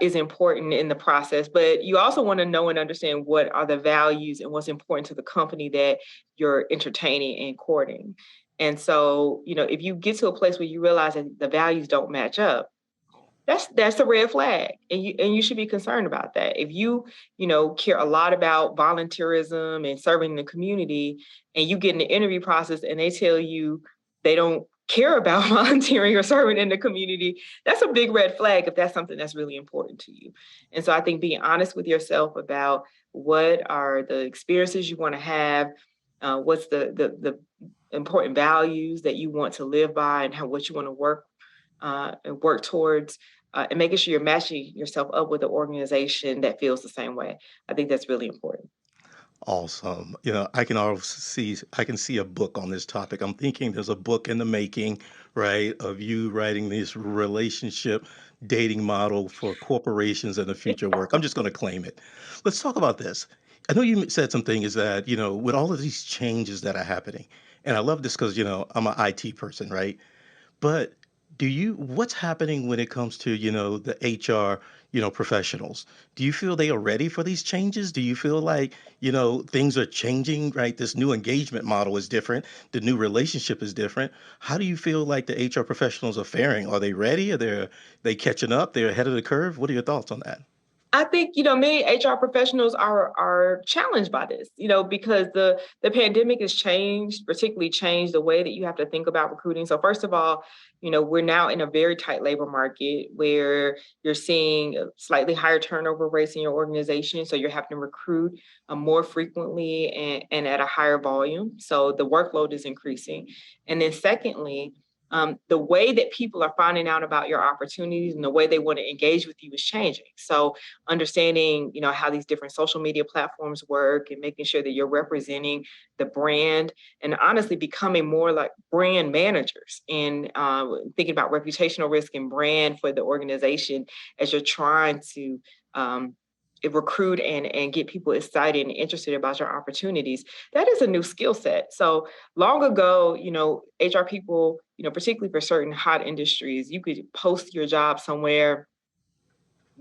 [SPEAKER 4] is important in the process. But you also want to know and understand what are the values and what's important to the company that you're entertaining and courting. And so, if you get to a place where you realize that the values don't match up, that's a red flag, and you should be concerned about that. If you care a lot about volunteerism and serving the community, and you get in the interview process and they tell you they don't care about volunteering or serving in the community, that's a big red flag if that's something that's really important to you. And so I think being honest with yourself about what are the experiences you want to have, what's the important values that you want to live by, and what you want to work towards, and making sure you're matching yourself up with an organization that feels the same way. I think that's really important.
[SPEAKER 2] Awesome. I can see a book on this topic. I'm thinking there's a book in the making, right, of you writing this relationship dating model for corporations and the future work. I'm just going to claim it. Let's talk about this. I know you said something is that, with all of these changes that are happening, and I love this because, I'm an IT person, right? But what's happening when it comes to, the HR, professionals? Do you feel they are ready for these changes? Do you feel like, things are changing, right? This new engagement model is different. The new relationship is different. How do you feel like the HR professionals are faring? Are they ready? They catching up? They're ahead of the curve? What are your thoughts on that?
[SPEAKER 4] I think, many HR professionals are challenged by this, because the pandemic has particularly changed the way that you have to think about recruiting. So first of all, we're now in a very tight labor market where you're seeing slightly higher turnover rates in your organization. So you're having to recruit more frequently and at a higher volume. So the workload is increasing. And then secondly, the way that people are finding out about your opportunities and the way they want to engage with you is changing. So understanding, how these different social media platforms work and making sure that you're representing the brand, and honestly becoming more like brand managers and thinking about reputational risk and brand for the organization as you're trying to recruit and get people excited and interested about your opportunities. That is a new skill set. So long ago, HR people, particularly for certain hot industries, you could post your job somewhere,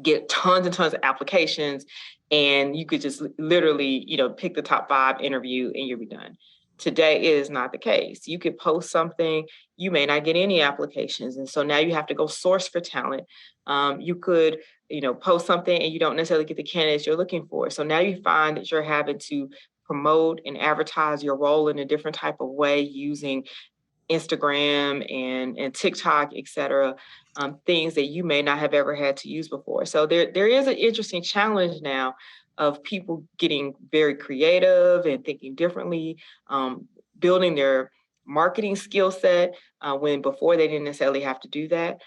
[SPEAKER 4] get tons and tons of applications, and you could just literally, pick the top 5, interview, and you'll be done. Today it is not the case. You could post something, you may not get any applications. And so now you have to go source for talent. You could, post something and you don't necessarily get the candidates you're looking for. So now you find that you're having to promote and advertise your role in a different type of way using Instagram and TikTok, et cetera, things that you may not have ever had to use before. So there is an interesting challenge now of people getting very creative and thinking differently, building their marketing skill set when before they didn't necessarily have to do that.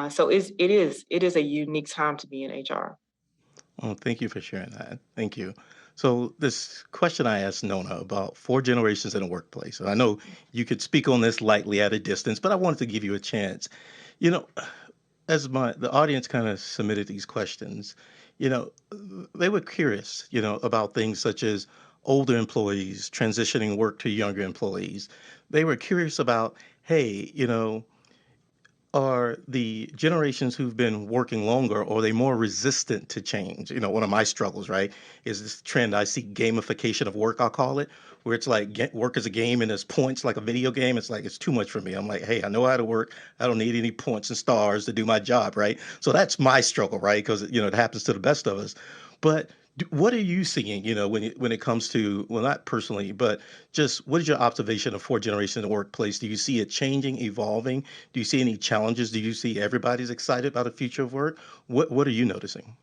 [SPEAKER 4] So it is a unique time to be in HR.
[SPEAKER 2] Oh, thank you for sharing that. Thank you. So, this question I asked Nona about four generations in a workplace. And I know you could speak on this lightly at a distance, but I wanted to give you a chance. You know, as the audience kind of submitted these questions, you know, they were curious, about things such as older employees transitioning work to younger employees. They were curious about, hey, are the generations who've been working longer, are they more resistant to change? One of my struggles, right, is this trend I see, gamification of work, I'll call it, where it's like work is a game and there's points like a video game. It's like it's too much for me. I'm like, hey, I know how to work. I don't need any points and stars to do my job, right? So that's my struggle, right? Because it happens to the best of us. But what are you seeing, when it comes to, well, not personally, but just what is your observation of four generations in the workplace? Do you see it changing, evolving? Do you see any challenges? Do you see everybody's excited about the future of work? What are you noticing?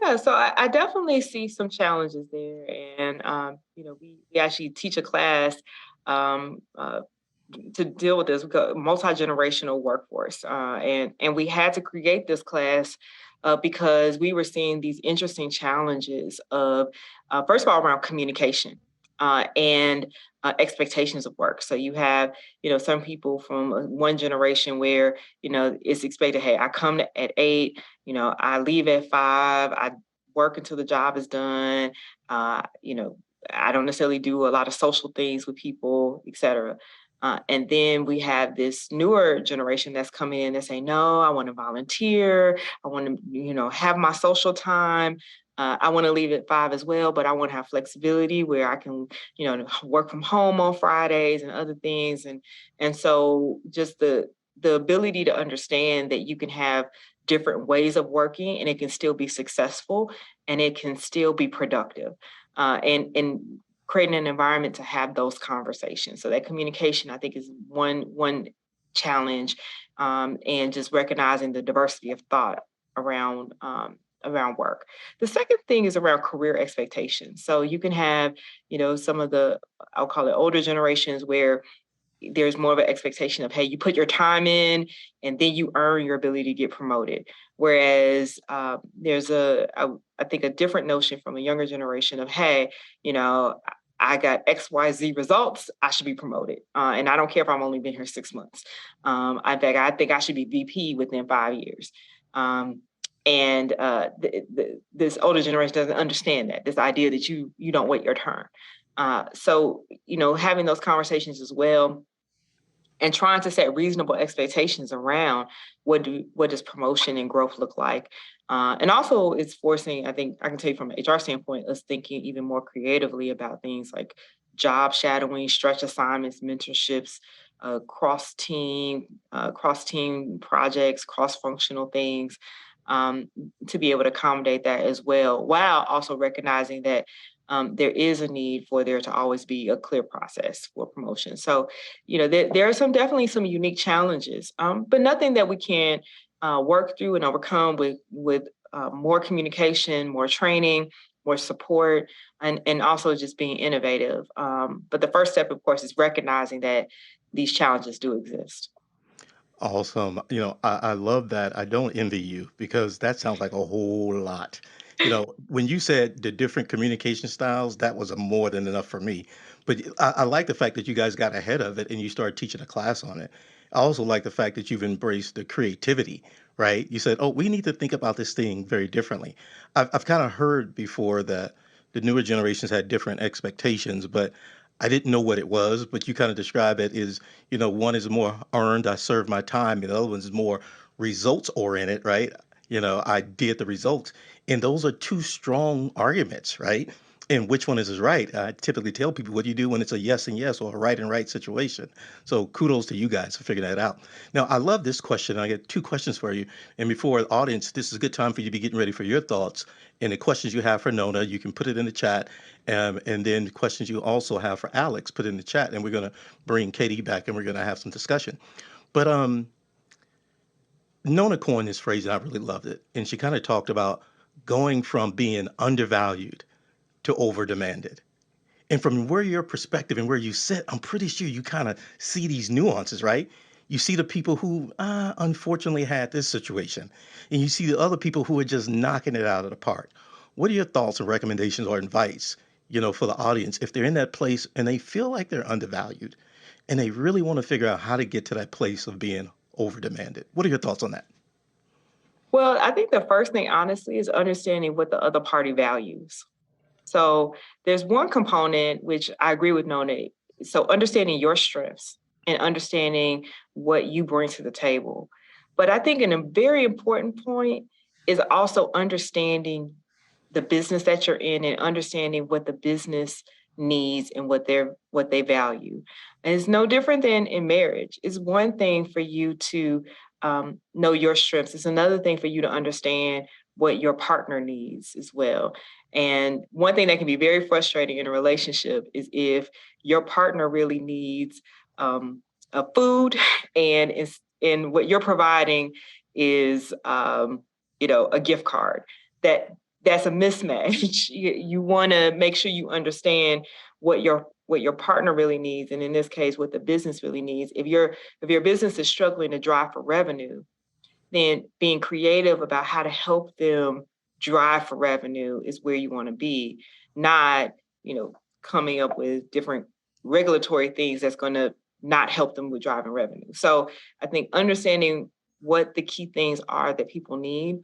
[SPEAKER 4] Yeah, so I definitely see some challenges there, and we actually teach a class um, uh, to deal with this multi-generational workforce, and we had to create this class because we were seeing these interesting challenges of first of all around communication and expectations of work. So you have some people from one generation where it's expected, hey, I come at 8, I leave at 5, I work until the job is done. I don't necessarily do a lot of social things with people, et cetera. And then we have this newer generation that's coming in and saying, no, I want to volunteer. I want to, have my social time. I want to leave at 5 as well, but I want to have flexibility where I can, work from home on Fridays and other things. And so just the ability to understand that you can have different ways of working and it can still be successful and it can still be productive. And creating an environment to have those conversations. So that communication, I think, is one challenge, and just recognizing the diversity of thought around around work. The second thing is around career expectations. So you can have, some of the, I'll call it older generations where there's more of an expectation of, hey, you put your time in and then you earn your ability to get promoted. Whereas there's I think a different notion from a younger generation of, hey, I got XYZ results, I should be promoted. And I don't care if I'm only been here 6 months. I think I should be VP within 5 years. And this older generation doesn't understand that, this idea that you don't wait your turn. So, having those conversations as well and trying to set reasonable expectations around what does promotion and growth look like. And also it's forcing, I think I can tell you from an HR standpoint, us thinking even more creatively about things like job shadowing, stretch assignments, mentorships, cross team projects, cross-functional things, to be able to accommodate that as well, while also recognizing that there is a need for there to always be a clear process for promotion. So, there are definitely some unique challenges, but nothing that we can't work through and overcome with more communication, more training, more support, and also just being innovative. But the first step, of course, is recognizing that these challenges do exist.
[SPEAKER 2] Awesome. I love that. I don't envy you because that sounds like a whole lot. When you said the different communication styles, that was a more than enough for me. But I like the fact that you guys got ahead of it and you started teaching a class on it. I also like the fact that you've embraced the creativity, right? You said, oh, we need to think about this thing very differently. I've kind of heard before that the newer generations had different expectations, but I didn't know what it was, but you kind of describe it as, one is more earned, I served my time, and the other one is more results oriented, right? I did the results. And those are two strong arguments, right? And which one is right? I typically tell people what do you do when it's a yes and yes or a right and right situation. So kudos to you guys for figuring that out. Now, I love this question. I got two questions for you. And before the audience, this is a good time for you to be getting ready for your thoughts. And the questions you have for Nona, you can put it in the chat. And then the questions you also have for Alex, put it in the chat. And we're going to bring Katie back and we're going to have some discussion. But Nona coined this phrase and I really loved it. And she kind of talked about going from being undervalued to over demanded. And from where your perspective and where you sit, I'm pretty sure you kind of see these nuances, right? You see the people who unfortunately had this situation, and you see the other people who are just knocking it out of the park. What are your thoughts and recommendations or advice, for the audience if they're in that place and they feel like they're undervalued and they really want to figure out how to get to that place of being over demanded? What are your thoughts on that?
[SPEAKER 4] Well, I think the first thing, honestly, is understanding what the other party values. So there's one component which I agree with Nona. So understanding your strengths and understanding what you bring to the table. But I think a very important point is also understanding the business that you're in and understanding what the business needs and what they value. And it's no different than in marriage. It's one thing for you to know your strengths. It's another thing for you to understand what your partner needs as well. And one thing that can be very frustrating in a relationship is if your partner really needs a food and what you're providing is a gift card. That's a mismatch. You want to make sure you understand what your partner really needs, and in this case, what the business really needs. If your business is struggling to drive for revenue, then being creative about how to help them drive for revenue is where you want to be, not, coming up with different regulatory things that's going to not help them with driving revenue. So I think understanding what the key things are that people need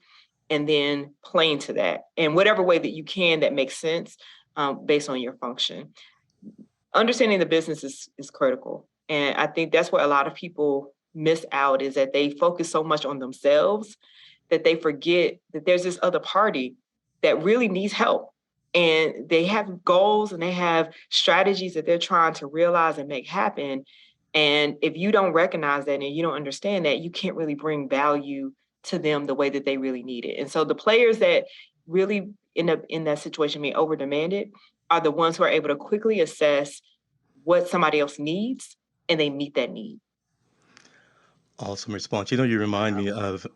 [SPEAKER 4] and then playing to that in whatever way that you can that makes sense based on your function. Understanding the business is critical. And I think that's where a lot of people miss out, is that they focus so much on themselves that they forget that there's this other party that really needs help. And they have goals and they have strategies that they're trying to realize and make happen. And if you don't recognize that and you don't understand that, you can't really bring value to them the way that they really need it. And so the players that really end up in that situation being over demanded are the ones who are able to quickly assess what somebody else needs and they meet that need.
[SPEAKER 2] Awesome response. You remind me of,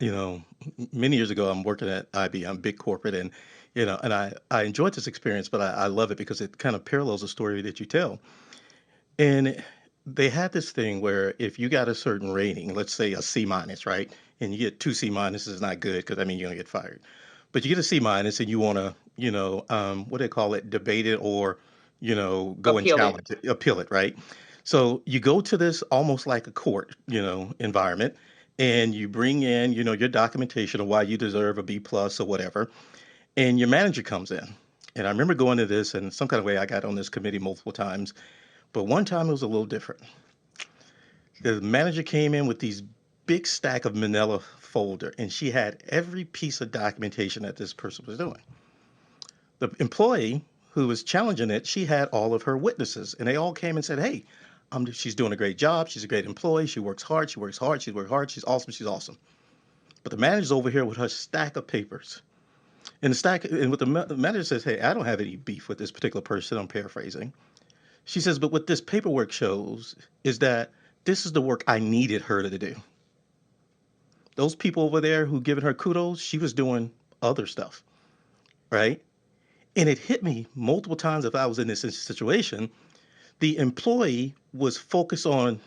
[SPEAKER 2] many years ago, I'm working at IBM, big corporate, and I enjoyed this experience, but I love it because it kind of parallels the story that you tell. And they had this thing where if you got a certain rating, let's say a C minus, right? And you get two C minuses, not good because you're gonna get fired. But you get a C minus and you want to, what do they call it, debate it or, go and
[SPEAKER 4] Appeal it.
[SPEAKER 2] challenge it, appeal it, right? So you go to this almost like a court, environment, and you bring in, your documentation of why you deserve a B plus or whatever, and your manager comes in. And I remember going to this, and some kind of way I got on this committee multiple times, but one time it was a little different. The manager came in with these big stack of manila folder, and she had every piece of documentation that this person was doing. The employee who was challenging it, she had all of her witnesses, and they all came and said, "Hey, she's doing a great job. She's a great employee. She works hard. She works hard. She works hard. She's awesome. She's awesome." But the manager's over here with her stack of papers, and the manager says, "Hey, I don't have any beef with this particular person." I'm paraphrasing. She says, "But what this paperwork shows is that this is the work I needed her to do. Those people over there who giving her kudos, she was doing other stuff, right?" And it hit me multiple times if I was in this situation. The employee was focused on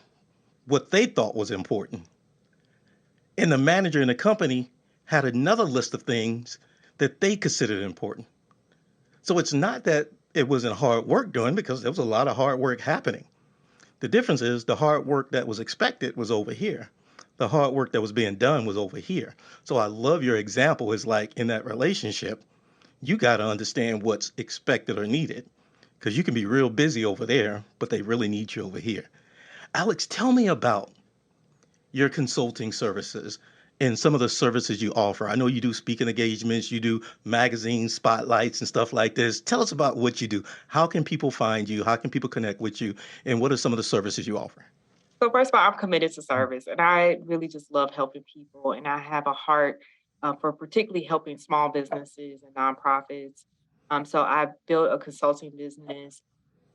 [SPEAKER 2] what they thought was important. And the manager in the company had another list of things that they considered important. So it's not that it wasn't hard work doing, because there was a lot of hard work happening. The difference is the hard work that was expected was over here. The hard work that was being done was over here. So I love your example. Is like in that relationship, you got to understand what's expected or needed, because you can be real busy over there, but they really need you over here. Alex, tell me about your consulting services and some of the services you offer. I know you do speaking engagements, you do magazine spotlights and stuff like this. Tell us about what you do. How can people find you? How can people connect with you? And what are some of the services you offer?
[SPEAKER 4] So first of all, I'm committed to service, and I really just love helping people, and I have a heart for particularly helping small businesses and nonprofits. So I built a consulting business,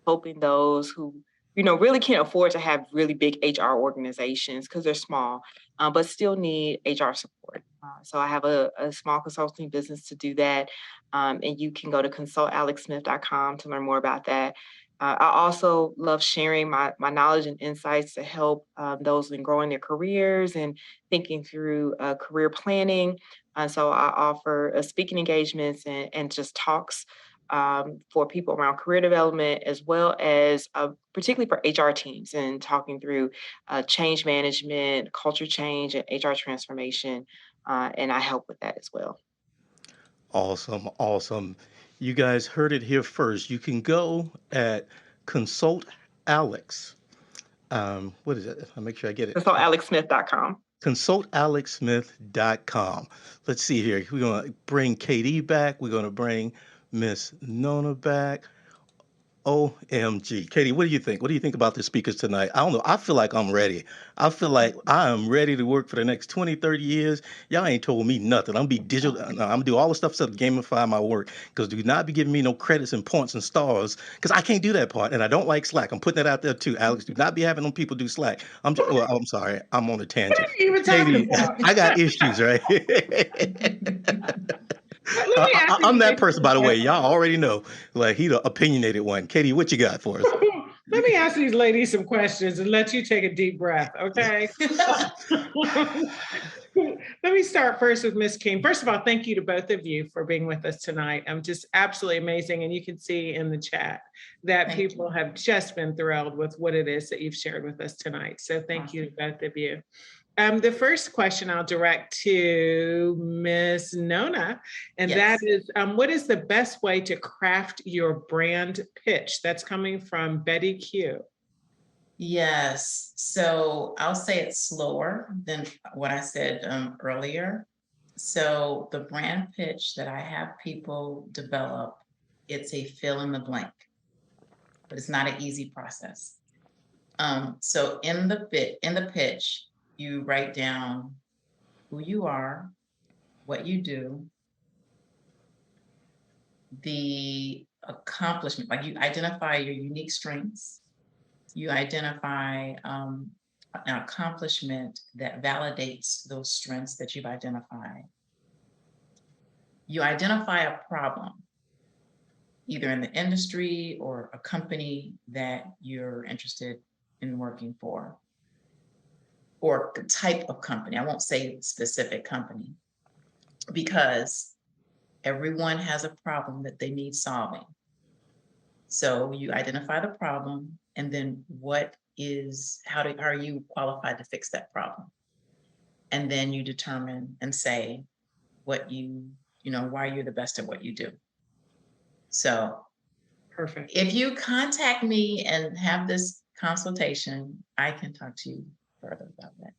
[SPEAKER 4] helping those who really can't afford to have really big HR organizations because they're small, but still need HR support. So I have a small consulting business to do that, and you can go to consultalexsmith.com to learn more about that. I also love sharing my knowledge and insights to help those in growing their careers and thinking through career planning. So I offer speaking engagements and just talks for people around career development, as well as particularly for HR teams and talking through change management, culture change, and HR transformation. And I help with that as well.
[SPEAKER 2] Awesome, awesome. You guys heard it here first. You can go at Consult Alex. What is it? I'll make sure I get it.
[SPEAKER 4] So alexsmith.com.
[SPEAKER 2] ConsultAlexSmith.com. Let's see here. We're going to bring Katie back. We're going to bring Miss Nona back. OMG. Katie, what do you think? What do you think about the speakers tonight? I don't know. I feel like I'm ready. I feel like I am ready to work for the next 20, 30 years. Y'all ain't told me nothing. I'm going to be digital. I'm going to do all the stuff to gamify my work, because do not be giving me no credits and points and stars, because I can't do that part. And I don't like Slack. I'm putting that out there too, Alex. Do not be having them people do Slack. Well, I'm sorry. I'm on a tangent.
[SPEAKER 5] What are you even talking
[SPEAKER 2] Katie,
[SPEAKER 5] about?
[SPEAKER 2] I got issues, right?
[SPEAKER 5] Let me ask
[SPEAKER 2] I'm
[SPEAKER 5] you
[SPEAKER 2] that
[SPEAKER 5] this
[SPEAKER 2] person, by the way.
[SPEAKER 5] question.
[SPEAKER 2] Y'all already know. Like, he the opinionated one. Katie, what you got for us?
[SPEAKER 5] Let me ask these ladies some questions and let you take a deep breath, okay? Let me start first with Miss King. First of all, thank you to both of you for being with us tonight. I'm just absolutely amazing. And you can see in the chat that
[SPEAKER 3] Thank
[SPEAKER 5] people have just been thrilled with what it is that you've shared with us tonight. So thank you to both of you. The first question I'll direct to Miss Nona, and that
[SPEAKER 3] Yes.
[SPEAKER 5] is, what is the best way to craft your brand pitch? That's coming from Betty Q.
[SPEAKER 3] Yes. So I'll say it's slower than what I said earlier. So the brand pitch that I have people develop, it's a fill in the blank, but it's not an easy process. So in the pitch, you write down who you are, what you do, the accomplishment, like you identify your unique strengths, you identify an accomplishment that validates those strengths that you've identified. You identify a problem, either in the industry or a company that you're interested in working for, or the type of company. I won't say specific company, because everyone has a problem that they need solving. So you identify the problem, and then how are you qualified to fix that problem? And then you determine and say why you're the best at what you do. So
[SPEAKER 5] Perfect.
[SPEAKER 3] if you contact me and have this consultation, I can talk to you further about that.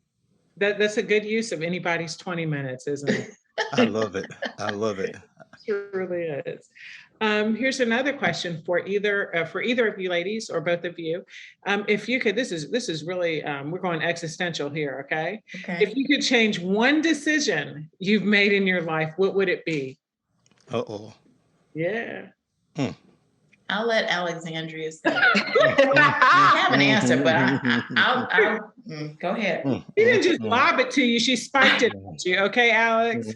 [SPEAKER 5] That's a good use of anybody's 20 minutes, isn't it?
[SPEAKER 2] I love it. I love it.
[SPEAKER 5] It really is. Here's another question for either of you ladies or both of you. If you could, this is really, we're going existential here, okay?
[SPEAKER 3] Okay.
[SPEAKER 5] If you could change one decision you've made in your life, what would it be?
[SPEAKER 2] Uh-oh.
[SPEAKER 5] Yeah.
[SPEAKER 3] I'll let Alexandria say. I have an answer, but I'll go ahead.
[SPEAKER 5] She didn't just lob it to you, she spiked it at you, okay, Alex?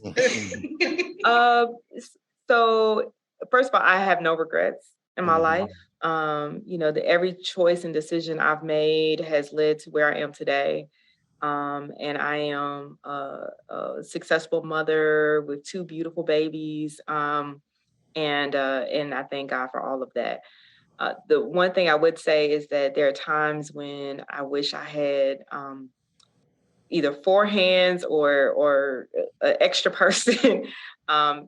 [SPEAKER 4] So first of all, I have no regrets in my life. Every choice and decision I've made has led to where I am today. And I am a successful mother with 2 beautiful babies. And I thank God for all of that. The one thing I would say is that there are times when I wish I had either 4 hands or an extra person,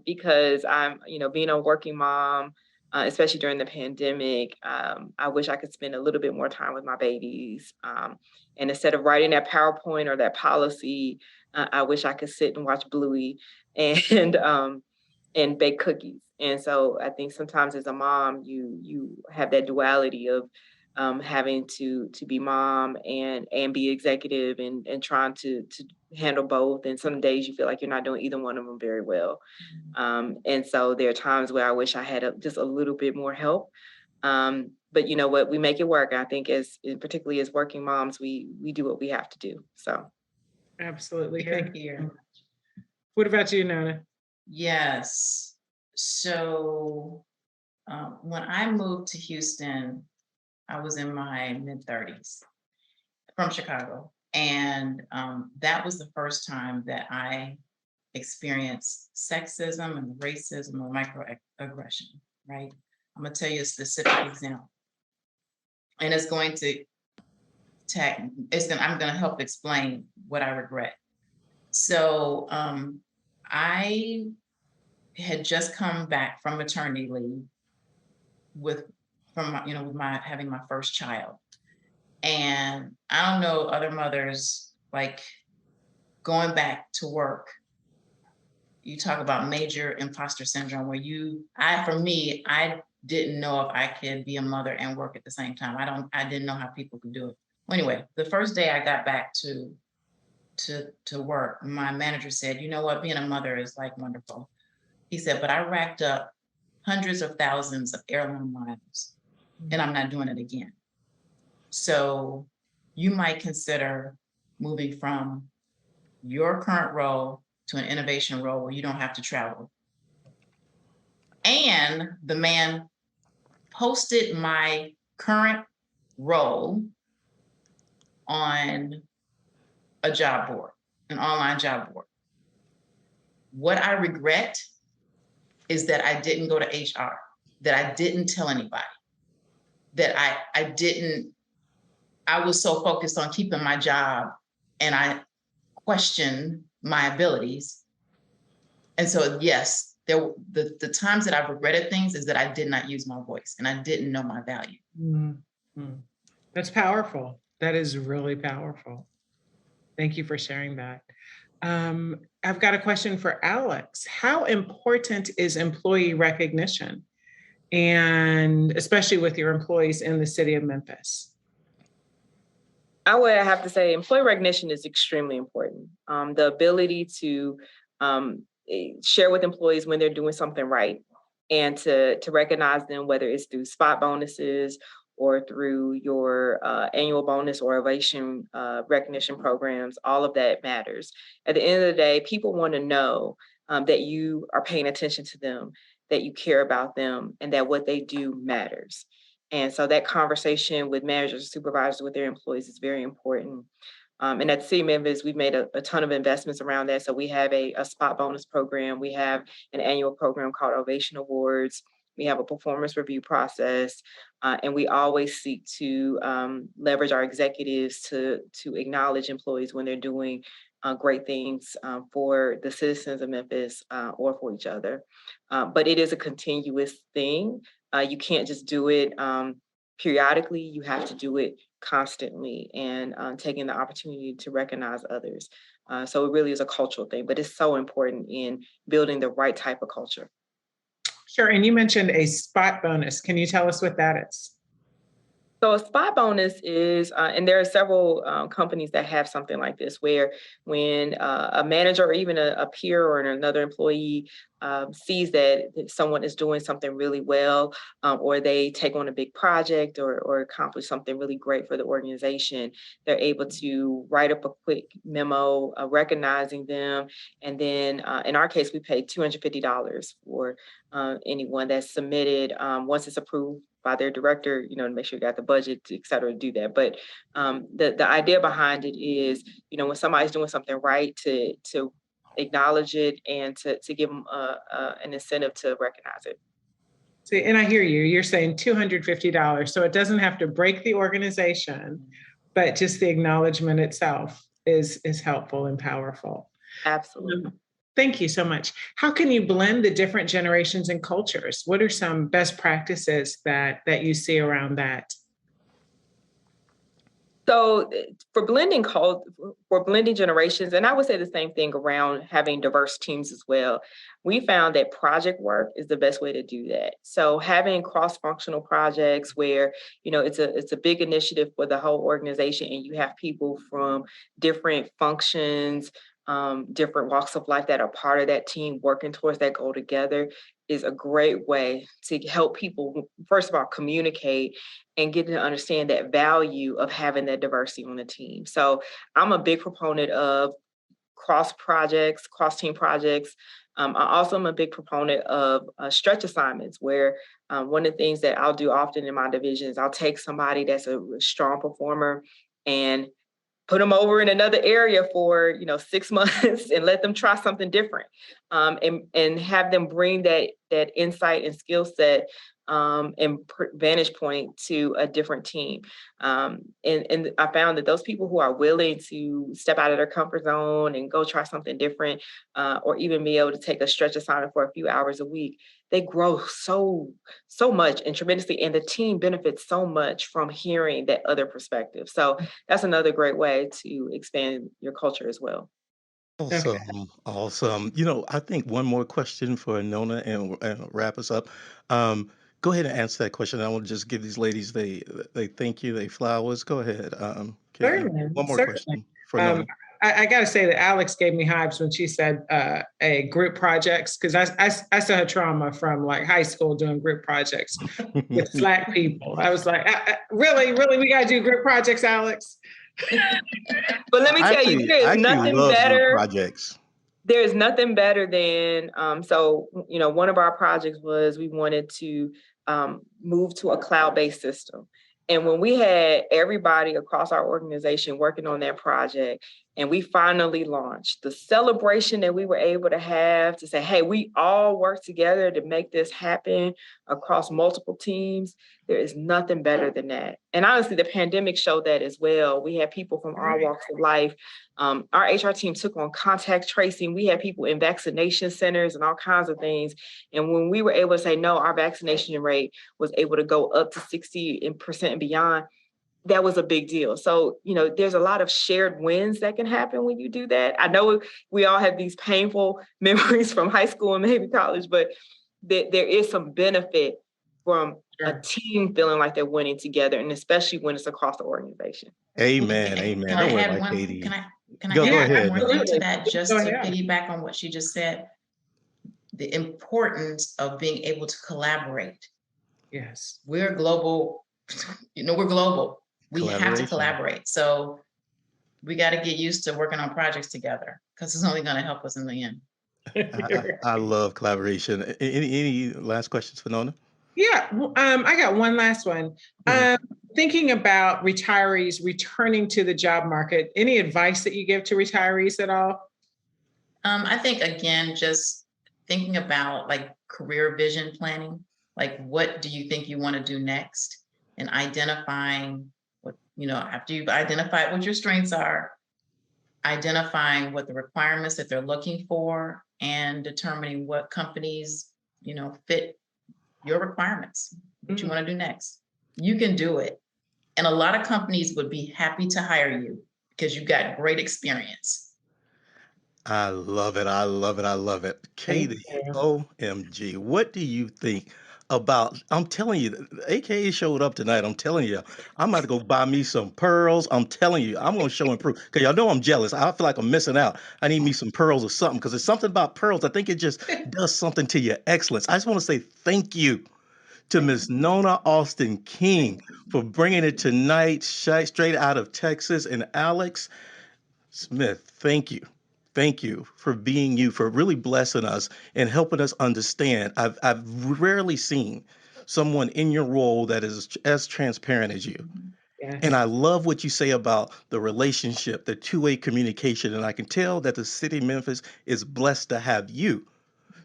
[SPEAKER 4] because I'm, being a working mom, especially during the pandemic, I wish I could spend a little bit more time with my babies. And instead of writing that PowerPoint or that policy, I wish I could sit and watch Bluey and bake cookies. And so I think sometimes as a mom, you have that duality of having to be mom and be executive and trying to handle both. And some days you feel like you're not doing either one of them very well. And so there are times where I wish I had just a little bit more help. But you know what, we make it work. I think particularly as working moms, we do what we have to do. So.
[SPEAKER 5] Absolutely. Thank you.
[SPEAKER 3] Here.
[SPEAKER 5] What about you, Nona?
[SPEAKER 3] Yes. So when I moved to Houston, I was in my mid-30s from Chicago. And that was the first time that I experienced sexism and racism and microaggression, right? I'm going to tell you a specific example. And it's going to I'm going to help explain what I regret. So I had just come back from maternity leave with having my first child. And I don't know other mothers, like going back to work, you talk about major imposter syndrome where I didn't know if I could be a mother and work at the same time. I didn't know how people could do it. Well, anyway, the first day I got back to work, my manager said, you know what, being a mother is like wonderful. He said, but I racked up hundreds of thousands of airline miles and I'm not doing it again. So you might consider moving from your current role to an innovation role where you don't have to travel. And the man posted my current role on a job board, an online job board. What I regret is that I didn't go to HR, that I didn't tell anybody, that I was so focused on keeping my job and I questioned my abilities. And so, yes, the times that I've regretted things is that I did not use my voice and I didn't know my value.
[SPEAKER 5] Mm-hmm. That's powerful. That is really powerful. Thank you for sharing that. I've got a question for Alex. How important is employee recognition, and especially with your employees in the city of Memphis?
[SPEAKER 4] I would have to say employee recognition is extremely important. The ability to share with employees when they're doing something right and to recognize them, whether it's through spot bonuses or through your annual bonus or ovation recognition programs, all of that matters. At the end of the day, people want to know that you are paying attention to them, that you care about them, and that what they do matters. And so that conversation with managers and supervisors with their employees is very important. And at the City of Memphis, we've made a ton of investments around that. So we have a spot bonus program. We have an annual program called Ovation Awards. We have a performance review process. And we always seek to leverage our executives to acknowledge employees when they're doing great things for the citizens of Memphis or for each other. But it is a continuous thing. You can't just do it periodically. You have to do it constantly and taking the opportunity to recognize others. So it really is a cultural thing, but it's so important in building the right type of culture.
[SPEAKER 5] Sure. And you mentioned a spot bonus. Can you tell us what that is?
[SPEAKER 4] So a spot bonus is, and there are several companies that have something like this, where when a manager or even a peer or another employee sees that someone is doing something really well, or they take on a big project or accomplish something really great for the organization, they're able to write up a quick memo recognizing them. And then in our case, we pay $250 for anyone that's submitted once it's approved by their director, to make sure you got the budget, et cetera, to do that. But the idea behind it is, when somebody's doing something right, to acknowledge it and to give them an incentive to recognize it.
[SPEAKER 5] See, and I hear you. You're saying $250, so it doesn't have to break the organization, but just the acknowledgement itself is helpful and powerful.
[SPEAKER 4] Absolutely.
[SPEAKER 5] Thank you so much. How can you blend the different generations and cultures? What are some best practices that you see around that?
[SPEAKER 4] So for blending generations, and I would say the same thing around having diverse teams as well. We found that project work is the best way to do that. So having cross-functional projects where, it's a big initiative for the whole organization, and you have people from different functions, different walks of life that are part of that team working towards that goal together is a great way to help people, first of all, communicate and get to understand that value of having that diversity on the team. So I'm a big proponent of cross team projects. I also am a big proponent of stretch assignments, where one of the things that I'll do often in my division is I'll take somebody that's a strong performer and put them over in another area for 6 months and let them try something different, and have them bring that insight and skill set, and vantage point to a different team. And I found that those people who are willing to step out of their comfort zone and go try something different, or even be able to take a stretch assignment for a few hours a week, they grow so much and tremendously, and the team benefits so much from hearing that other perspective. So that's another great way to expand your culture as well.
[SPEAKER 5] Okay.
[SPEAKER 2] Awesome. I think one more question for Nona and wrap us up. Go ahead and answer that question. I want to just give these ladies they thank you, they flowers. Go ahead. Katie,
[SPEAKER 5] Certainly,
[SPEAKER 2] one more
[SPEAKER 5] certainly.
[SPEAKER 2] question for
[SPEAKER 5] Um,
[SPEAKER 2] Nona.
[SPEAKER 5] I got to say that Alex gave me hives when she said a group projects, because I still had trauma from like high school doing group projects with Slack people. I was like, really, we got to do group projects, Alex?
[SPEAKER 4] But let me tell you,
[SPEAKER 2] I actually love group projects.
[SPEAKER 4] there's nothing better than one of our projects was we wanted to move to a cloud-based system. And when we had everybody across our organization working on that project and we finally launched, the celebration that we were able to have to say, hey, we all work together to make this happen across multiple teams, there is nothing better than that. And honestly, the pandemic showed that as well. We had people from all walks of life. Our HR team took on contact tracing. We had people in vaccination centers and all kinds of things. And when we were able to say, no, our vaccination rate was able to go up to 60% and beyond, that was a big deal. So, there's a lot of shared wins that can happen when you do that. I know we all have these painful memories from high school and maybe college, but there is some benefit from a team feeling like they're winning together, and especially when it's across the organization.
[SPEAKER 2] Amen. Amen.
[SPEAKER 3] Can
[SPEAKER 2] Don't
[SPEAKER 3] I
[SPEAKER 2] worry
[SPEAKER 3] add
[SPEAKER 2] about
[SPEAKER 3] one?
[SPEAKER 2] Katie.
[SPEAKER 3] Can I
[SPEAKER 2] Go
[SPEAKER 3] add
[SPEAKER 2] ahead.
[SPEAKER 3] one more thing to
[SPEAKER 5] Absolutely.
[SPEAKER 3] that, just
[SPEAKER 5] Go
[SPEAKER 3] to
[SPEAKER 5] ahead.
[SPEAKER 3] piggyback on what she just said? The importance of being able to collaborate.
[SPEAKER 5] Yes.
[SPEAKER 3] We're global. We're global. We have to
[SPEAKER 2] Collaboration.
[SPEAKER 3] collaborate. So we got to get used to working on projects together, because it's only going to help us in the end.
[SPEAKER 2] I love collaboration. Any last questions for Nona?
[SPEAKER 5] Yeah, I got one last one.
[SPEAKER 2] Mhm.
[SPEAKER 5] Thinking about retirees returning to the job market, any advice that you give to retirees at all?
[SPEAKER 3] I think, again, just thinking about like career vision planning, like what do you think you want to do next, and identifying what, after you've identified what your strengths are, identifying what the requirements that they're looking for, and determining what companies, fit your requirements, what you want to do next. You can do it. And a lot of companies would be happy to hire you because you've got great experience.
[SPEAKER 2] I love it. I love it. I love it.
[SPEAKER 5] Thank
[SPEAKER 2] Katie,
[SPEAKER 5] you.
[SPEAKER 2] OMG, what do you think about? I'm telling you, AKA showed up tonight. I'm telling you, I'm about to go buy me some pearls. I'm telling you, I'm going to show and prove, because y'all know I'm jealous. I feel like I'm missing out. I need me some pearls or something, because there's something about pearls. I think it just does something to your excellence. I just want to say thank you to Miss Nona Austin King for bringing it tonight, straight out of Texas, and Alex Smith, thank you. Thank you for being you, for really blessing us and helping us understand. I've rarely seen someone in your role that is as transparent as you. And
[SPEAKER 5] Yes.
[SPEAKER 2] I love what you say about the relationship, the two-way communication. And I can tell that the city of Memphis is blessed to have you,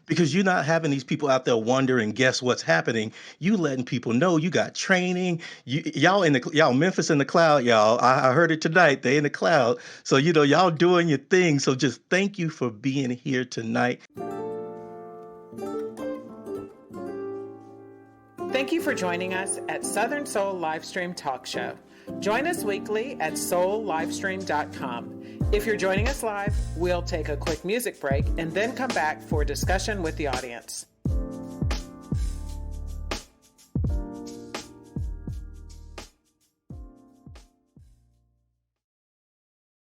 [SPEAKER 2] because you're not having these people out there wonder and guess what's happening. You letting people know you got training. Y'all Memphis in the cloud, y'all. I heard it tonight. They in the cloud. So y'all doing your thing. So just thank you for being here tonight.
[SPEAKER 5] Thank you for joining us at Southern Soul Livestream Talk Show. Join us weekly at soullivestream.com. If you're joining us live, we'll take a quick music break and then come back for discussion with the audience.